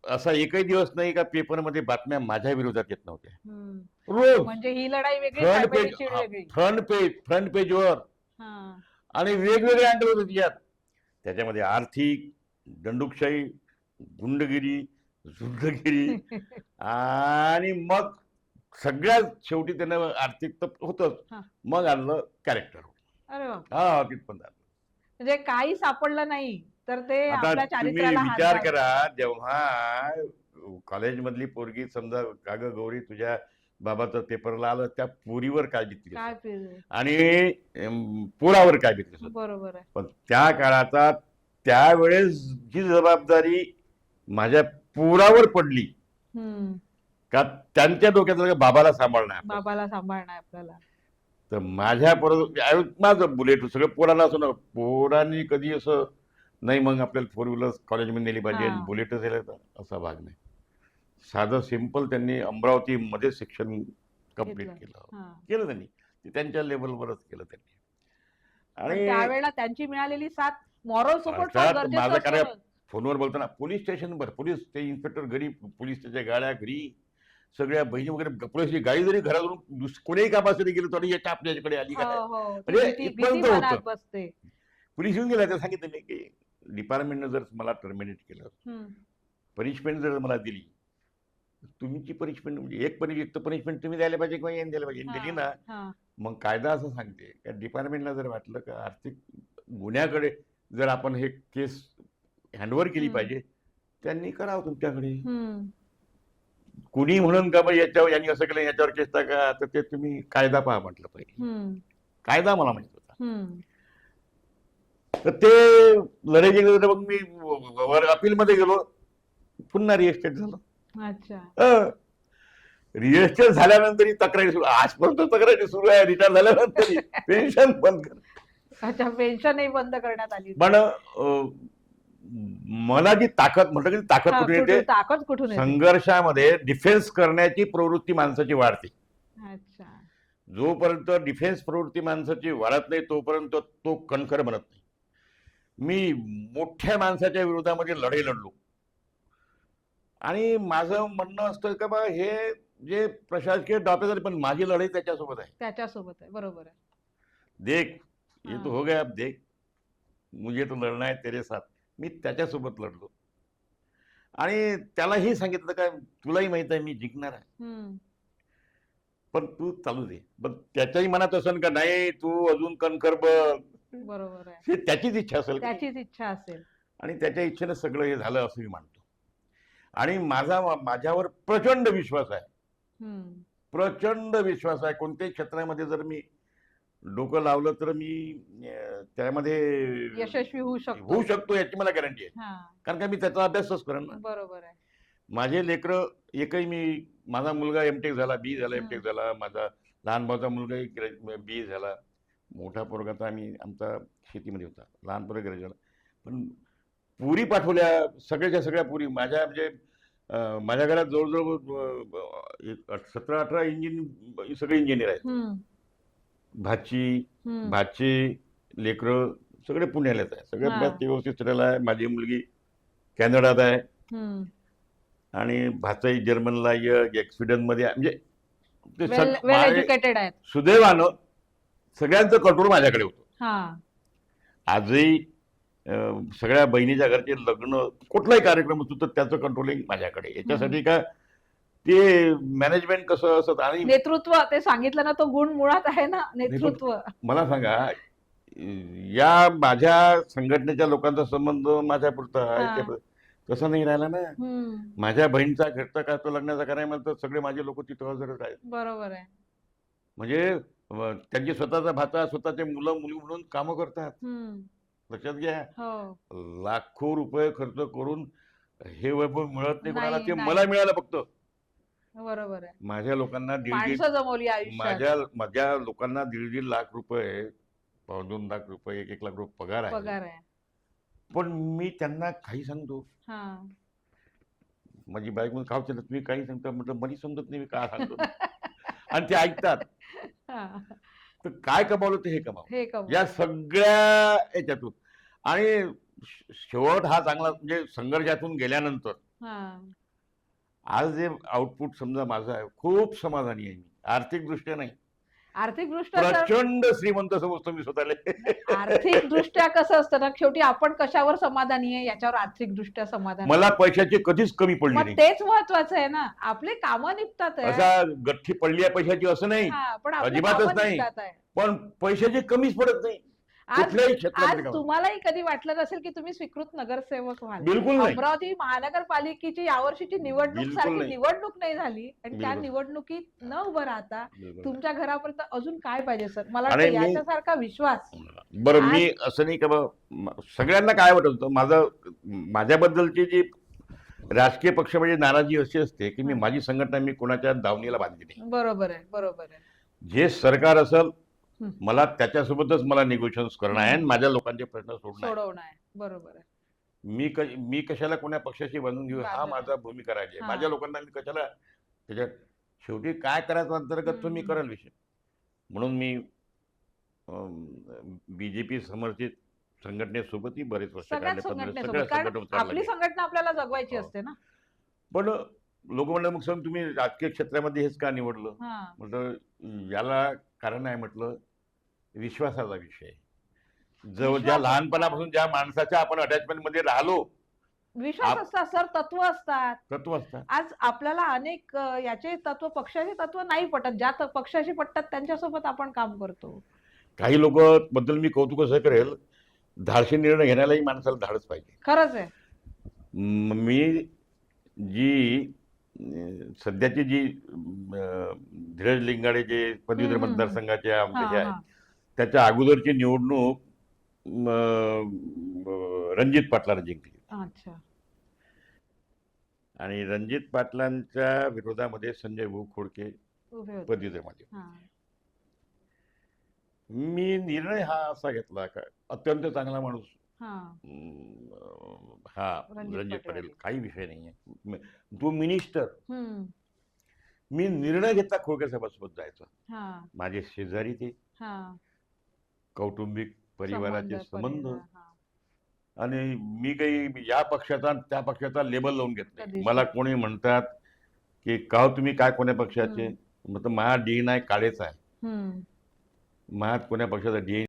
असा एकही दिवस नाही का पेपरमध्ये बातम्या माझ्या विरोधात येत नव्हत्या. हम्म. रोज म्हणजे ही लढाई वेगळी, फ्रंट पेज, फॅमिलीची वेगळी. फ्रंट पेजवर, हा. आणि वेगवेगळे अँगल होते त्याच्यात. त्याच्यामध्ये आर्थिक, दंडुकशाही, गुंडगिरी, झुंडगिरी, आणि मग सगळ्यात शेवटी त्यानं आर्थिक तर होतच, हा. मग आणलं कॅरेक्टर. अरे वा. हा, तिथपर्यंत आलं. म्हणजे काही सापडलं नाही तर ते आता आपल्या तुम्ही चारित्र्याला विचार हातभार. करा, जेव्हा कॉलेजमधली पोरगी समजा, का ग गौरी तुझ्या बाबाचं पेपरला आलं, त्या पोरीवर काय बीतली काय असेल, पिलं. आणि पोरावर काय बीतली असेल. बरोबर आहे. पण त्या काळाचा, त्यावेळेस जी जबाबदारी माझ्या पोरावर पडली, हम्म. का त्यांच्या डोक्यात बाबाला सांभाळणं आहे आपल्याला. बाबाला सांभाळणं आपल्याला. तर माझ्या परत माझं बुलेट सगळं पोराला असं ना, पोरांनी कधी असं नाही मग आपल्याला फोर व्हीलर कॉलेजमध्ये नेली पाहिजे, हा. बुलेटच दिलं तर असा भाग नाही. साधं सिंपल त्यांनी अमरावतीमध्ये शिक्षण कम्प्लीट घेतलं. केलं, हा. केलं त्यांनी, ते त्यांच्या लेवलवरच केलं त्यांनी. पण आणि त्यावेळेला त्यांची मिळालेली साथ, मॉरल सपोर्ट फार अर्थात गरजेचं माझं असतं कार्य ना. फोनवर बोलताना पोलीस स्टेशनवर, पोलीस ते इन्स्पेक्टर घरी, पोलीस त्याच्या गाड्या घरी, सगळ्या बहिणी वगैरे, पोलीसची गाडी जरी घरातून कोणीही कामासाठी गेली तरी याच्या आपल्याकडे आली हो काय, हो, ती म्हणजे भीती इथपर्यंत मनात होतं. बसते. पोलीस येऊन गेला, ते सांगितलं मी की डिपार्टमेंटनं जर मला टर्मिनेट केलं, हम्म. पनिशमेंट जर मला दिली, तुमची पनिशमेंट म्हणजे एक पनिशमेंट तुम्ही द्यायला पाहिजे किंवा यांनी द्यायला पाहिजे, यांनी दिली ना, हा. मग कायदा असं सांगते की डिपार्टमेंटला जर वाटलं का आर्थिक गुन्ह्याकडे जर आपण हे केस हँडओव्हर केली पाहिजे, त्यांनी करावं तुमच्याकडे. हम्म. कुणी म्हणून का बाई याच्यावर यांनी असं केलं, याच्यावर केस टाका, तर ते तुम्ही कायदा पहा म्हटलं पाहिजे. हम्म. कायदा मला माहित होता. हम्म. तर ते लढाई गेले, तर मग मी अपीलमध्ये गेलो, पुन्हा रिएस्टेट झालं. अच्छा. रिएस्टेट झाल्यानंतर तक्रारी सुरू, आजपर्यंत तक्रारी सुरू आहे. रिटायर झाल्यानंतर पेन्शन बंद कर. अच्छा, पेन्शनही बंद करण्यात आली. पण मला जी ताकद म्हटलं की ताकद हा, कुठून येते, ताकद कुठून येते. संघर्षामध्ये डिफेन्स करण्याची प्रवृत्ती माणसाची वाढते. अच्छा. जोपर्यंत डिफेन्स प्रवृत्ती माणसाची वाढत नाही, तोपर्यंत तो कणखर बनत नाही. मी मोठ्या माणसाच्या विरोधामध्ये लढाई लढलो, आणि माझं म्हणणं असतं का बा हे जे प्रशासकीय डापेदारी, पण माझी लढाई त्याच्यासोबत आहे. त्याच्यासोबत आहे. बरोबर आहे. देख, ये हा. तो हो गया, अब देख, मुझे तो लढना है तेरे साथ. मी त्याच्यासोबत लढलो, आणि त्यालाही सांगितलं का तुलाही माहित आहे मी जिंकणार आहे, हम्म. पण तू चालू दे. पण त्याच्याही मनात असेल का नाही तू अजून कणखर बन, बरोबर आहे. हे त्याचीच इच्छा असेल का? त्याचीच इच्छा असेल. आणि त्याच्या इच्छेनं सगळं हे झालं असं मी मानतो. आणि माझ्यावर प्रचंड विश्वास आहे, हम्म. प्रचंड विश्वास आहे. कोणत्याही क्षेत्रामध्ये जर मी डोकं लावलं तर मी त्यामध्ये यशस्वी होऊ होऊ शकतो, याची मला गॅरंटी आहे. हा. कारण का मी त्याचा अभ्यासच करेन ना. बरोबर आहे. माझे लेकरं एकही, माझा मुलगा एमटेक झाला, बी झाला, एमटेक झाला, माझा लहान भाऊचा मुलगा बी झाला, मोठा पोरगा तर आमचा शेतीमध्ये होता, लहान पोरगा ग्रॅज्युएट झाला. पण पुरी पाठवल्या, सगळ्याच्या सगळ्या पुरी. म्हणजे माझ्या घरात जवळजवळ 17-18 सगळे इंजिनियर आहेत. हम्म. भाची लेकरं सगळे पुण्यालाच आहे, सगळे हा. अभ्यास व्यवस्थित सुटायला आहे. माझी मुलगी कॅनडात आहे, हम्म. आणि भाचाही जर्मनला, एक स्वीडनमध्ये आहे. म्हणजे ते वेल एज्युकेटेड आहेत. सुदैवानं सगळ्यांचं कंट्रोल माझ्याकडे होतं. हा. आजही सगळ्या बहिणीच्या घरचे लग्न, कुठलाही कार्यक्रम असतो तर त्याचं कंट्रोलिंग माझ्याकडे. याच्यासाठी का ते मॅनेजमेंट कसं असतं, आणि नेतृत्व, ते सांगितलं ना, तो गुण मुळात आहे ना, नेतृत्व. मला सांगा, या माझ्या संघटनेच्या लोकांचा संबंध माझ्या पुरता आहे, तसं नाही राहिला ना. माझ्या बहिणीचा घरचा काय तो लग्नाचा करायला म्हणतो, सगळे माझे लोक तिथं हजरच आहेत. बरोबर आहे. म्हणजे त्यांची स्वतःचा भाचा, स्वतःचे मुलं मुली म्हणून कामं करतात. लक्षात घ्या, लाखो रुपये खर्च करून हे वैभव मिळत नाही कोणाला, ते मला मिळालं फक्त. बरोबर आहे. माझ्या लोकांना माणसं जमवली आयुष्यात. माझ्या लोकांना 1.5 लाख रुपये, 2 लाख रुपये, 1 लाख रुपये पगार आहे. पण मी त्यांना काही सांगतो, माझी बायको खाऊ चालत, मी काही सांगतो म्हटलं मला समजत नाही मी काय सांगतो, आणि ते ऐकतात. तर काय कमावलं ते हे कमावलं हे कमवलं. या सगळ्या याच्यातून. आणि शेवट हा चांगला म्हणजे संघर्षातून गेल्यानंतर हा. आज जे आउटपुट समजा माझं आहे, खूप समाधानी आहे मी. आर्थिक दृष्ट्या नाही, आर्थिक दृष्ट्या सर, प्रचंड श्रीमंत समजतो मी स्वतःला. आर्थिक दृष्ट्या कसं असतं ना, शेवटी आपण कशावर समाधानी आहे याच्यावर आर्थिक दृष्ट्या समाधान मला असतं. पैशाची कधीच कमी पडली मग नाही. तेच महत्वाचं आहे ना, आपले कामं निपतात आहे. असा गठ्ठी पडली आहे पैशाची असं नाही, हा, पण आपले अजिबातच कामं नाही. निपतात आहे. पण पैशाची कमीच पडत नाही आज कुठल्याही आज क्षेत्रामध्ये कामात. तुम्हालाही कधी वाटलं नसेल की तुम्ही स्वीकृत नगरसेवक व्हाल. बिलकुल नाही. अमरावती महानगरपालिकेची यावर्षीची निवडणूक बिलकुल सारखी नाही. निवडणूक नाही झाली आणि त्या बिलकुल. निवडणुकीत न उभं राहता बिलकुल. तुमच्या घरापर्यंत अजून काय पाहिजे सर? मला आणि वाटतं मी- याच्यासारखा विश्वास. बरं, आज- मी असं नाही का सगळ्यांना काय वाटत होतं, माझ्याबद्दलची जी राजकीय पक्ष म्हणजे नाराजी अशी असते की माझी संघटना मी कोणाच्या दावणीला बांधली नाही. बरोबर आहे, बरोबर आहे. जे सरकार असेल हं. मला त्याच्यासोबतच मला निगोशिएशन करणं आहे आणि माझ्या लोकांचे प्रश्न सोडणं आहे. सोडवणं आहे. बरोबर आहे. मी कशाला कोण्या पक्षाशी बांधून घेऊ, हा बांधून. माझा भूमिका राहिली आहे. हा. माझ्या लोकांना मी कशाला त्याच्यात शेवटी काय करायचं अंतर्गत तो मी हम्म. करेल विषय. म्हणून मी बीजेपी समर्थित संघटनेसोबतही बरेच वर्ष सगळ्याच काढले, सगळ्या संघटनेसोबत, कारण संघटनेत चालला आपली गेला. संघटना आपल्याला जगवायची हो. असते ना. पण लोक म्हणलं मग सर तुम्ही राजकीय क्षेत्रामध्ये हेच का निवडलं? हा. म्हटलं याला कारण आहे, म्हटलं विश्वासाचा विषय. ज्या विश्वास लहानपणापासून ज्या माणसाच्या आपण अटॅचमेंट मध्ये राहिलो, विश्वास असतात सर, तत्व असतात. तत्व असतात. आज आपल्याला अनेक याचे तत्व, पक्षाचे तत्व नाही पटत. ज्या पक्षाशी पटतात त्यांच्यासोबत आपण काम करतो. काही लोक बद्दल मी कौतुक असं करेल, धाडसी निर्णय घेण्यालाही माणसाला धाडच पाहिजे. खरंच आहे. मी जी सध्याची जी धीरज लिंगाडे जे पदवीधर हम्म, हम्म, मतदारसंघाचे हा, हे आहे, हा. त्याच्या अगोदरची निवडणूक रणजित पाटलाने जिंकली अच्छा. आणि रणजित पाटलांच्या विरोधामध्ये संजय भाऊ खोडके उभे होते. पदवीधर माझे. हा. मी निर्णय हा असा घेतला का अत्यंत चांगला माणूस, हा. हा रणजित रणजित पाटील. पटेल, काही विषय नाहीये. तो मिनिस्टर, हम्म. मी निर्णय घेतला खोडके साहेबांसोबत जायचा. हा. माझे शेजारी ते, हा. कौटुंबिक परिवाराचे संबंध, परिवार, हा. आणि मी काही या पक्षाचा त्या पक्षाचा लेबल लावून घेत नाही. कधीच मला नाही. कोणी म्हणतात की का हो तुम्ही काय कोण्या पक्षाचे, मग माझा DNA काळेच आहे. हम्म. माझ्यात कोण्या पक्षाचा DNA